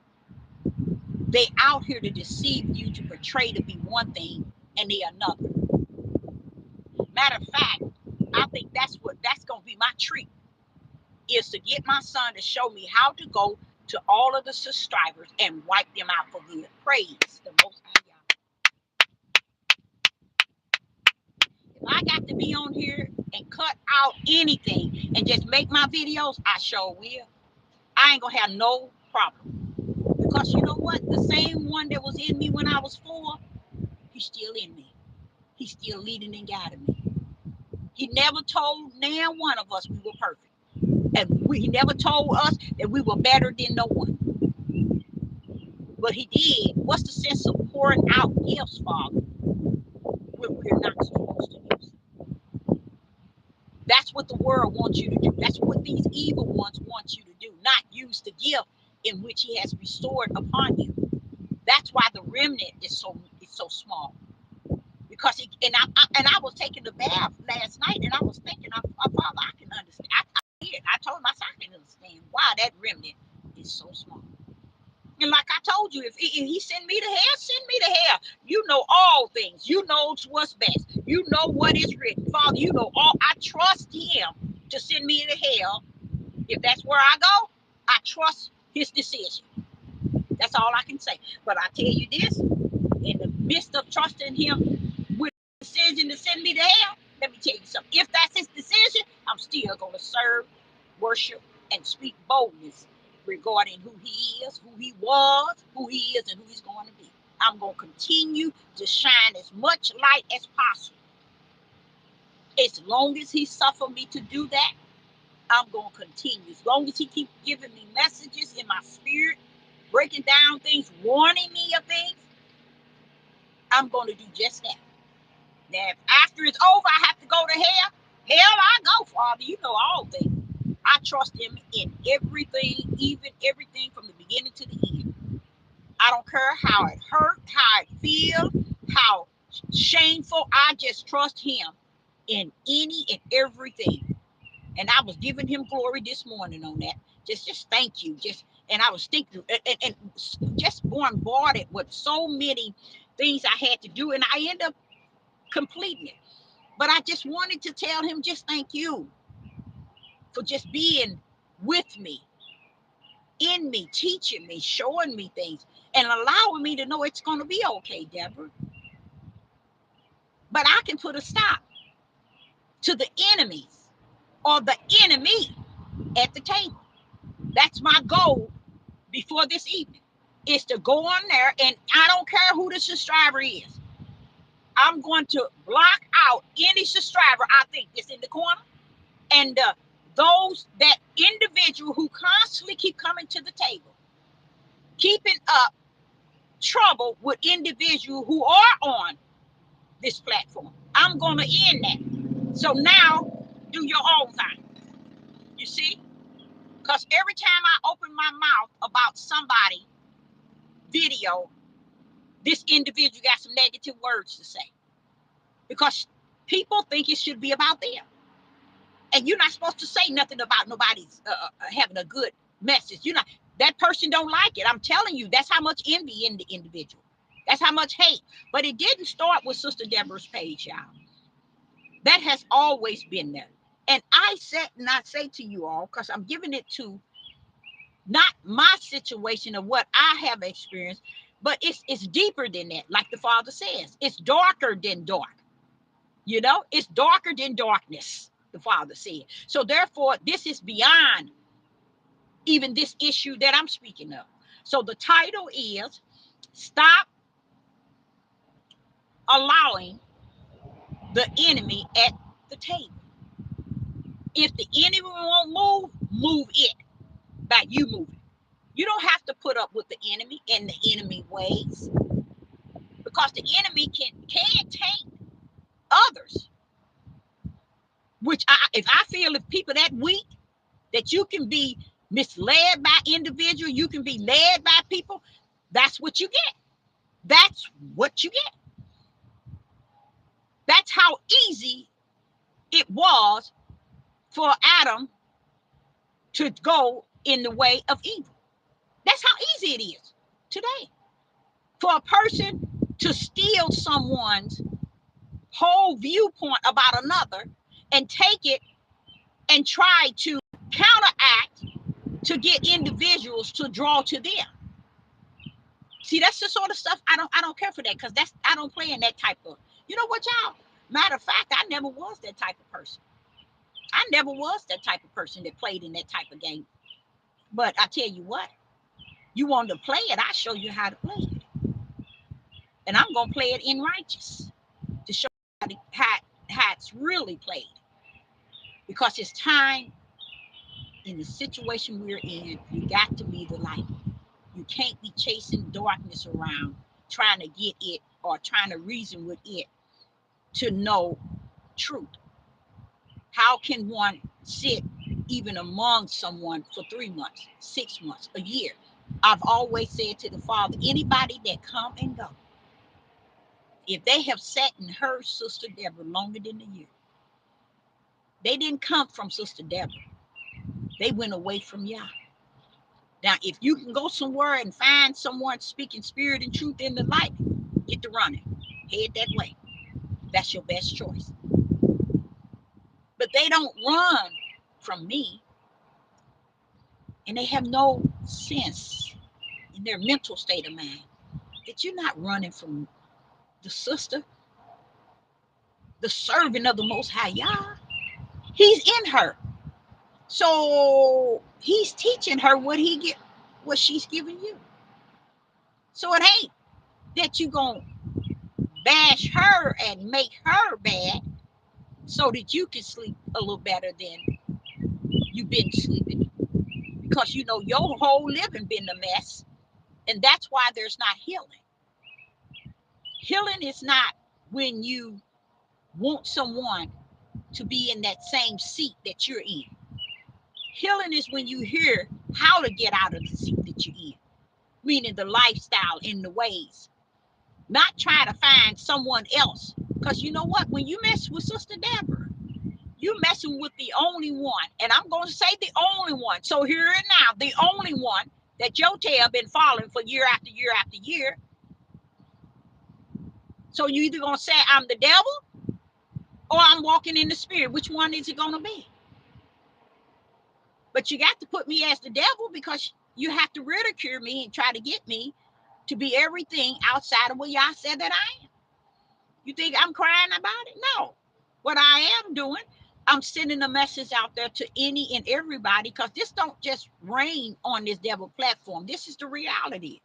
They out here to deceive you, to portray to be one thing and they another. Matter of fact, I think that's going to be my treat is to get my son to show me how to go to all of the subscribers and wipe them out for good. Praise the Most High Yahweh. If I got to be on here and cut out anything and just make my videos, I sure will. I ain't gonna have no problem. Because you know what? The same one that was in me when I was 4, he's still in me. He's still leading and guiding me. He never told now one of us we were perfect. And he never told us that we were better than no one. But he did. What's the sense of pouring out gifts, Father, when we're not supposed to use them? That's what the world wants you to do. That's what these evil ones want you to do. Not use the gift in which he has restored upon you. That's why the remnant is so small. Because I was taking the bath last night, and I was thinking, Father, I can understand. I told him, I can understand why that remnant is so small. And like I told you, if he send me to hell, send me to hell. You know all things. You know what's best. You know what is written. Father, you know all. I trust him to send me to hell. If that's where I go, I trust his decision. That's all I can say. But I tell you this, in the midst of trusting him with the decision to send me to hell, let me tell you something. If that's his decision, I'm still going to serve, worship, and speak boldness regarding who he is, who he was, who he is, and who he's going to be. I'm going to continue to shine as much light as possible. As long as he suffered me to do that, I'm going to continue. As long as he keeps giving me messages in my spirit, breaking down things, warning me of things, I'm going to do just that. Now, if after it's over, I have to go to hell. Hell, I go, Father. You know all things. I trust him in everything, even everything from the beginning to the end. I don't care how it hurt, how it feels, how shameful. I just trust him in any and everything. And I was giving him glory this morning on that. Just thank you. And I was thinking and just bombarded with so many things I had to do, and I end up completing it. But I just wanted to tell him, just thank you for just being with me, in me, teaching me, showing me things, and allowing me to know it's going to be okay, Deborah. But I can put a stop to the enemies or the enemy at the table. That's my goal before this evening, is to go on there, and I don't care who the subscriber is. I'm going to block out any subscriber I think is in the corner, and those, that individual who constantly keep coming to the table, keeping up trouble with individuals who are on this platform. I'm going to end that. So now, do your own thing. You see? Because every time I open my mouth about somebody video, this individual got some negative words to say. Because people think it should be about them. And you're not supposed to say nothing about nobody's having a good message. You're not. That person don't like it. I'm telling you, that's how much envy in the individual. That's how much hate. But it didn't start with Sister Deborah's page, y'all. That has always been there. And I say to you all, because I'm giving it to not my situation of what I have experienced, but it's deeper than that. Like the Father says, it's darker than dark. You know, it's darker than darkness, the Father said. So therefore, this is beyond even this issue that I'm speaking of. So the title is Stop Allowing the Enemy at the Table. If the enemy won't move it by you moving. You don't have to put up with the enemy and the enemy ways, because the enemy can taint others. Which if I feel if people that weak, that you can be misled by individual, you can be led by people, that's what you get. That's what you get. That's how easy it was for Adam to go in the way of evil. That's how easy it is today for a person to steal someone's whole viewpoint about another and take it and try to counteract to get individuals to draw to them. See, that's the sort of stuff I don't care for that, because I don't play in that type of, you know what, y'all? Matter of fact, I never was that type of person. I never was that type of person that played in that type of game. But I tell you what, you want to play it, I'll show you how to play it. And I'm gonna play it in righteous to show how it's really played. Because it's time, in the situation we're in, you got to be the light. You can't be chasing darkness around, trying to get it or trying to reason with it to know truth. How can one sit even among someone for 3 months, 6 months, a year? I've always said to the Father, anybody that come and go, if they have sat and heard Sister Deborah longer than a year, they didn't come from Sister Deborah. They went away from Yah. Now, if you can go somewhere and find someone speaking spirit and truth in the light, get to running. Head that way. That's your best choice. But they don't run from me. And they have no sense in their mental state of mind that you're not running from the sister, the servant of the Most High Yah. He's in her. So he's teaching her what she's giving you. So it ain't that you gonna bash her and make her bad so that you can sleep a little better than you've been sleeping, because you know your whole living been a mess. And that's why there's not healing. Healing is not when you want someone to be in that same seat that you're in. Healing is when you hear how to get out of the seat that you're in, meaning the lifestyle and the ways. Not try to find someone else. Because you know what? When you mess with Sister Deborah, you're messing with the only one. And I'm going to say the only one. So here and now, the only one that your tail been following for year after year after year. So you either going to say I'm the devil or I'm walking in the spirit. Which one is it going to be? But you got to put me as the devil, because you have to ridicule me and try to get me to be everything outside of what y'all said that I am. You think I'm crying about it? No. What I am doing, I'm sending a message out there to any and everybody, because this don't just rain on this devil platform. This is the reality.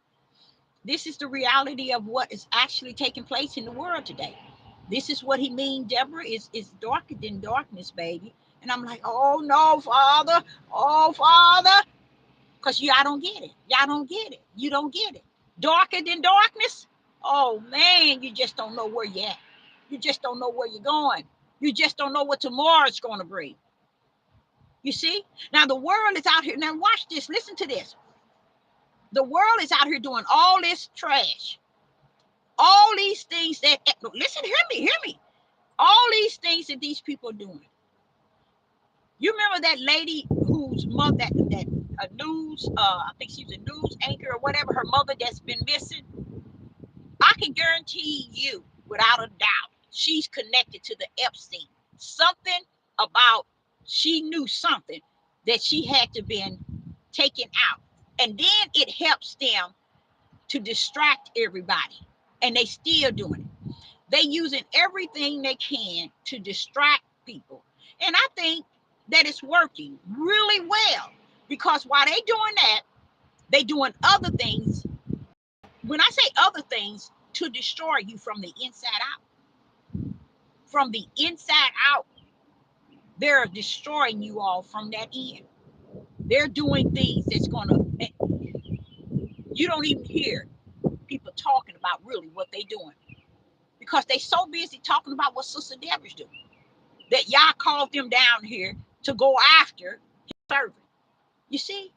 This is the reality of what is actually taking place in the world today. This is what he means, Deborah, is darker than darkness, baby. And I'm like, oh no, Father, oh Father, because y'all don't get it. Y'all don't get it. You don't get it. Darker than darkness? Oh man, you just don't know where you're at. You just don't know where you're going. You just don't know what tomorrow's going to bring. You see? Now the world is out here. Now watch this. Listen to this. The world is out here doing all this trash. All these things that, listen, hear me. All these things that these people are doing. You remember that lady whose mother, that a news, I think she was a news anchor or whatever, her mother that's been missing? I can guarantee you, without a doubt, she's connected to the Epstein. Something about, she knew something that she had to been taken out. And then it helps them to distract everybody. And they still doing it. They using everything they can to distract people. And I think that it's working really well, because while they doing that, they doing other things. When I say other things, to destroy you from the inside out. From the inside out, they're destroying you all from that end. They're doing things that's gonna, you don't even hear people talking about really what they're doing, because they so busy talking about what Sister Deborah's doing, that y'all called them down here to go after his servant. You see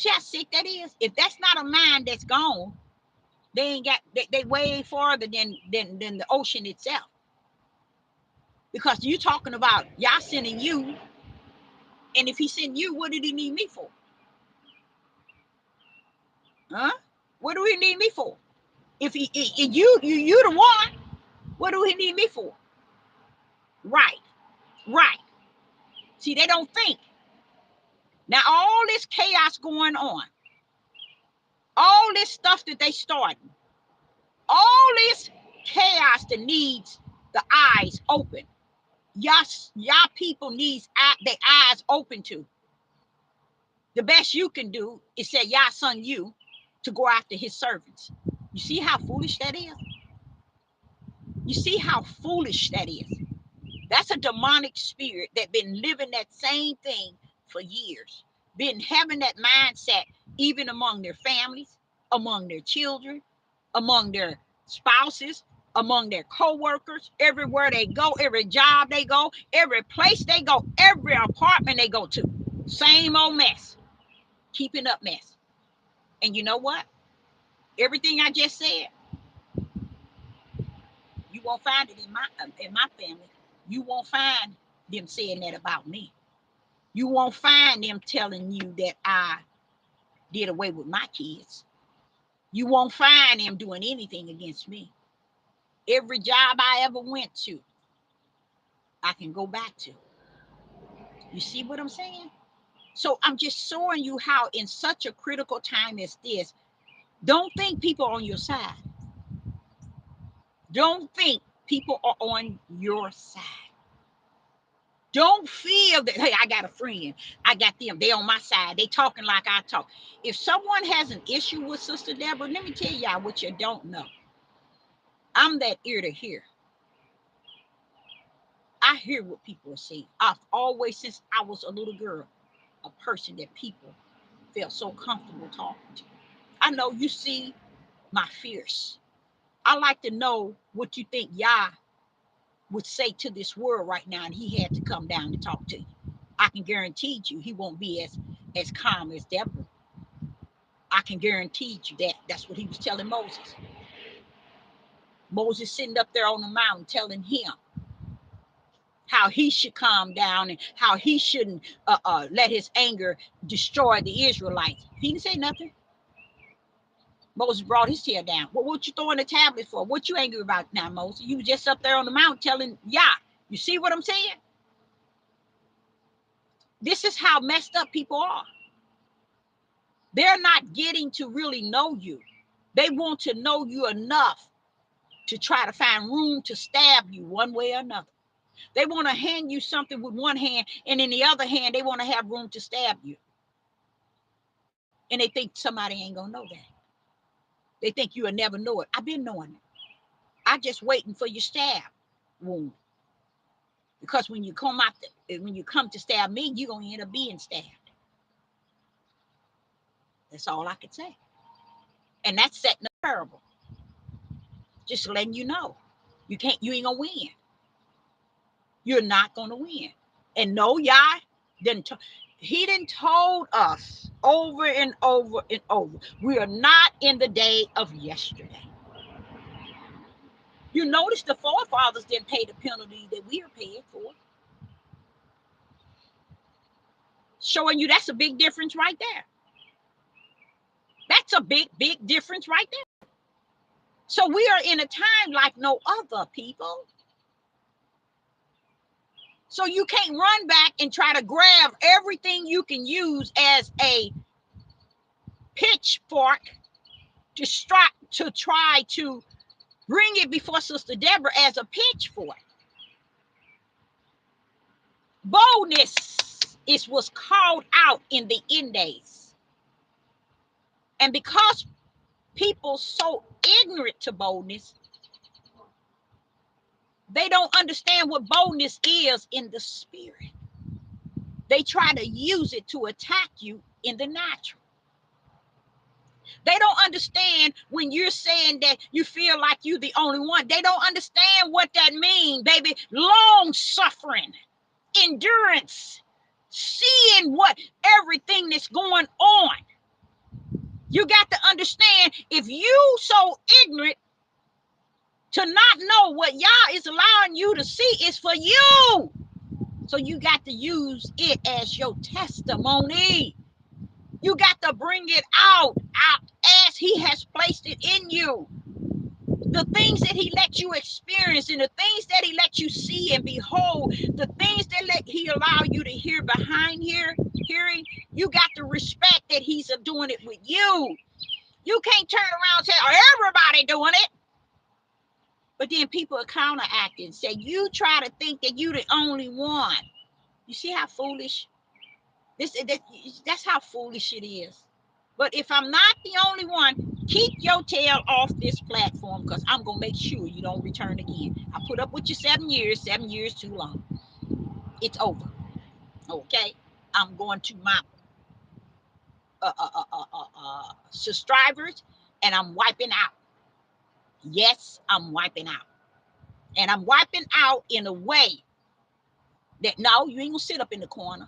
how sick that is? If that's not a mind that's gone, they ain't got, they way farther than the ocean itself. Because you talking about y'all sending you, and if he sent you, what did he need me for? Huh? What do he need me for? If you the one, what do he need me for? Right. See, they don't think. Now, all this chaos going on, all this stuff that they started, all this chaos that needs the eyes open. Y'all people needs their eyes open to. The best you can do is say, Yah son you to go after his servants. You see how foolish that is? You see how foolish that is? That's a demonic spirit that been living that same thing for years, been having that mindset even among their families, among their children, among their spouses, among their co-workers, everywhere they go, every job they go, every place they go, every apartment they go to. Same old mess, keeping up mess. And you know what? Everything I just said, you won't find it in my family. You won't find them saying that about me. You won't find them telling you that I did away with my kids. You won't find them doing anything against me. Every job I ever went to, I can go back to. You see what I'm saying? So I'm just showing you how in such a critical time as this, don't think people are on your side. Don't think people are on your side. Don't feel that, hey, I got a friend. I got them. They on my side. They talking like I talk. If someone has an issue with Sister Deborah, let me tell y'all what you don't know. I'm that ear to hear. I hear what people are saying. I've always, since I was a little girl, a person that people felt so comfortable talking to. I know you see my fears. I like to know what you think Yah would say to this world right now, and he had to come down to talk to you. I can guarantee you he won't be as calm as Deborah. I can guarantee you that. That's what he was telling Moses. Moses sitting up there on the mountain telling him how he should calm down and how he shouldn't let his anger destroy the Israelites. He didn't say nothing. Moses brought his tail down. Well, what you throwing the tablet for? What you angry about now, Moses? You was just up there on the mountain telling Yah. You see what I'm saying? This is how messed up people are. They're not getting to really know you. They want to know you enough to try to find room to stab you one way or another. They want to hand you something with one hand, and in the other hand, they want to have room to stab you. And they think somebody ain't going to know that. They think you'll never know it. I've been knowing it. I just waiting for your stab wound. Because when you come to stab me, you're going to end up being stabbed. That's all I could say. And that's setting a parable. Just letting you know. You ain't going to win. You're not going to win. And no, Yah he didn't told us over and over and over. We are not in the day of yesterday. You notice the forefathers didn't pay the penalty that we are paying for. Showing you that's a big difference right there. That's a big, big difference right there. So we are in a time like no other, people. So you can't run back and try to grab everything you can use as a pitchfork to try to bring it before Sister Deborah as a pitchfork. Boldness is what's called out in the end days. And because people so ignorant to boldness, they don't understand what boldness is in the spirit. They try to use it to attack you in the natural. They don't understand when you're saying that you feel like you're the only one. They don't understand what that means, baby. Long suffering, endurance, seeing what everything that's going on. You got to understand, if you so ignorant to not know what Yah is allowing you to see is for you. So you got to use it as your testimony. You got to bring it out as he has placed it in you. The things that he let you experience and the things that he let you see and behold, the things that he allow you to hear behind hearing, you got to respect that he's doing it with you. You can't turn around and say, oh, everybody doing it. But then people are counteracting, say you try to think that you're the only one. You see how foolish? That's how foolish it is. But if I'm not the only one, keep your tail off this platform, because I'm going to make sure you don't return again. I put up with you 7 years, 7 years too long. It's over. Okay? I'm going to my subscribers, and I'm wiping out. Yes, I'm wiping out. And I'm wiping out in a way that, no, you ain't going to sit up in the corner.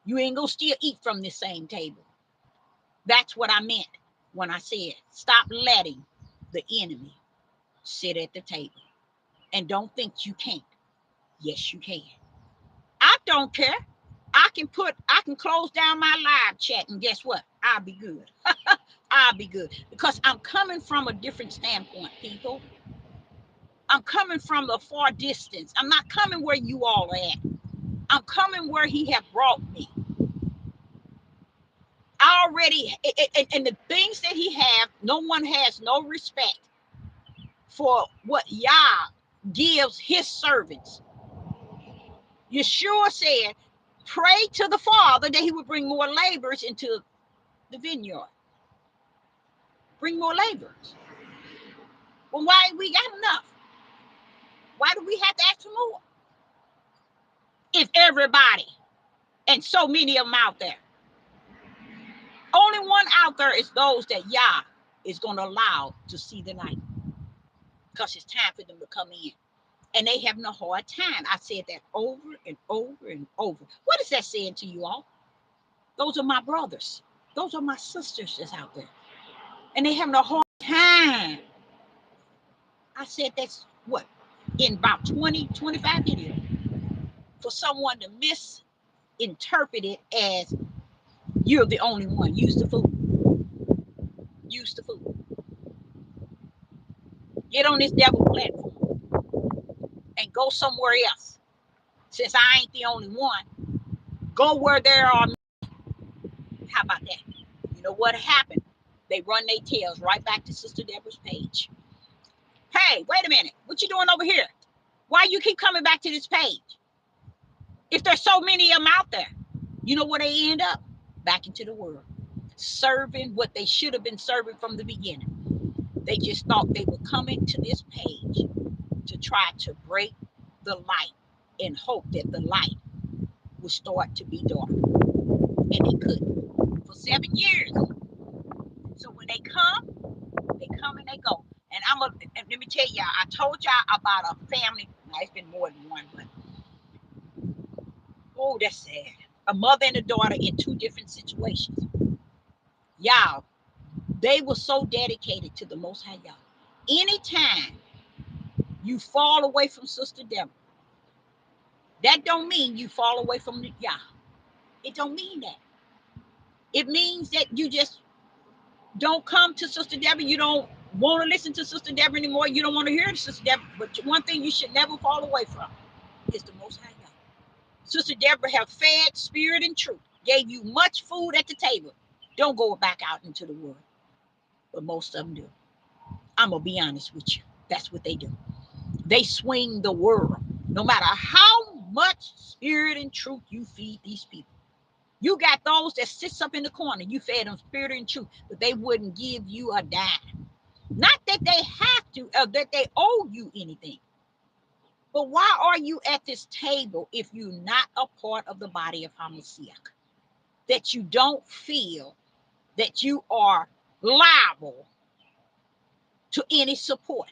You ain't going to still eat from the same table. That's what I meant when I said, stop letting the enemy sit at the table. And don't think you can't. Yes, you can. I don't care. I can close down my live chat, and guess what? I'll be good. I'll be good. Because I'm coming from a different standpoint, people. I'm coming from a far distance. I'm not coming where you all are at. I'm coming where he has brought me. I already, and the things that he have, no one has no respect for what Yah gives his servants. Yeshua said, pray to the Father that he would bring more laborers into the vineyard. Bring more laborers. Well, why we got enough? Why do we have to ask for more? If everybody, and so many of them out there, only one out there is those that Yah is going to allow to see the light. Because it's time for them to come in. And they having a hard time. I said that over and over and over. What is that saying to you all? Those are my brothers. Those are my sisters that's out there. And they having a hard time. I said that's what? In about 20, 25 videos. For someone to misinterpret it as you're the only one. Use the food. Use the food. Get on this devil platform and go somewhere else. Since I ain't the only one, go where there are. How about that? You know what happened? They run their tails right back to Sister Deborah's page. Hey, wait a minute. What you doing over here? Why you keep coming back to this page? If there's so many of them out there, you know where they end up? Back into the world. Serving what they should have been serving from the beginning. They just thought they were coming to this page to try to break the light and hope that the light would start to be dark. And they couldn't for 7 years. So when they come and they go. And let me tell y'all, I told y'all about a family. Now, it's been more than one, but oh, that's sad. A mother and a daughter in 2 different situations. Y'all, they were so dedicated to the Most High Yah. Anytime you fall away from Sister Deborah, that don't mean you fall away from the Yah. It don't mean that. It means that you just don't come to Sister Deborah. You don't want to listen to Sister Deborah anymore. You don't want to hear Sister Deborah. But one thing you should never fall away from is the Most High Yah. Sister Deborah have fed spirit and truth, gave you much food at the table. Don't go back out into the world. But most of them do. I'm going to be honest with you. That's what they do. They swing the world. No matter how much spirit and truth you feed these people. You got those that sits up in the corner. You fed them spirit and truth, but they wouldn't give you a dime. Not that they have to, that they owe you anything. But why are you at this table if you're not a part of the body of Hamashiach? That you don't feel that you are liable to any support,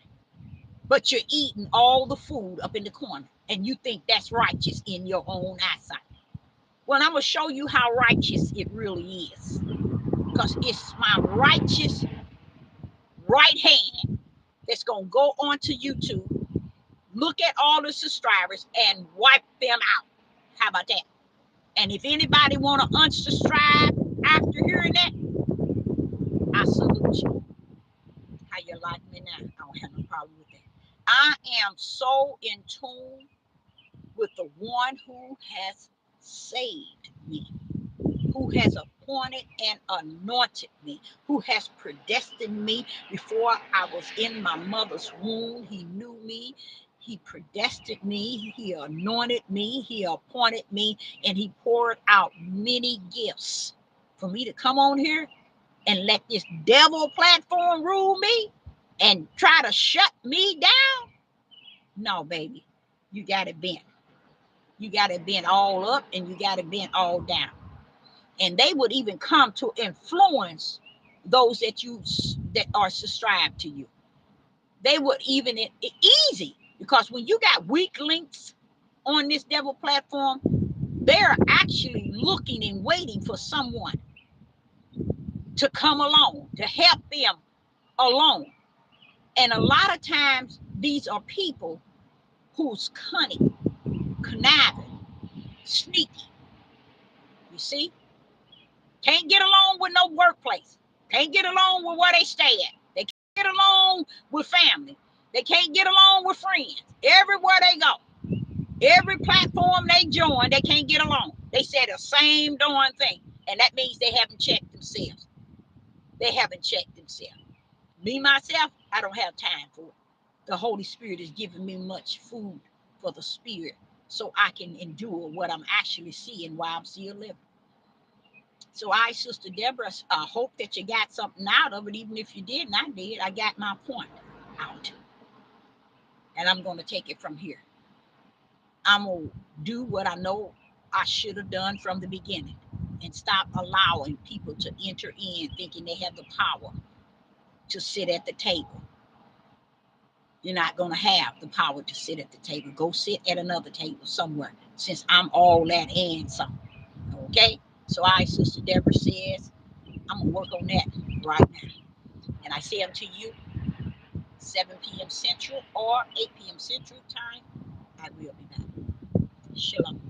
but you're eating all the food up in the corner, and you think that's righteous in your own eyesight. Well, I'm going to show you how righteous it really is, because it's my righteous right hand that's going to go onto YouTube, look at all the subscribers, and wipe them out. How about that? And if anybody want to unsubscribe after hearing that, I salute you. How you you like me now. I don't have no problem with that. I am so in tune with the one who has saved me, who has appointed and anointed me, who has predestined me before I was in my mother's womb. He knew me. He predestined me. He anointed me. He appointed me. And he poured out many gifts for me to come on here and let this devil platform rule me and try to shut me down. No, baby. You got it bent. You got it bent all up and you got it bent all down. And they would even come to influence those that are subscribed to you. They would even easy, because when you got weak links on this devil platform, they're actually looking and waiting for someone to come along to help them along. And a lot of times these are people who's cunning, conniving, sneaky. You see, can't get along with no workplace. Can't get along with where they stay at. They can't get along with family. They can't get along with friends. Everywhere they go, every platform they join, they can't get along. They say the same darn thing. And that means they haven't checked themselves. They haven't checked themselves. Me, myself, I don't have time for it. The Holy Spirit is giving me much food for the spirit so I can endure what I'm actually seeing while I'm still living. So Sister Deborah, I hope that you got something out of it. Even if you didn't, I did. I got my point out. And I'm going to take it from here. I'm going to do what I know I should have done from the beginning and stop allowing people to enter in thinking they have the power to sit at the table. You're not going to have the power to sit at the table. Go sit at another table somewhere, since I'm all that and something. Okay? So Sister Deborah says, I'm going to work on that right now. And I say unto you, 7 p.m. Central or 8 p.m. Central time, I will be back. Shalom.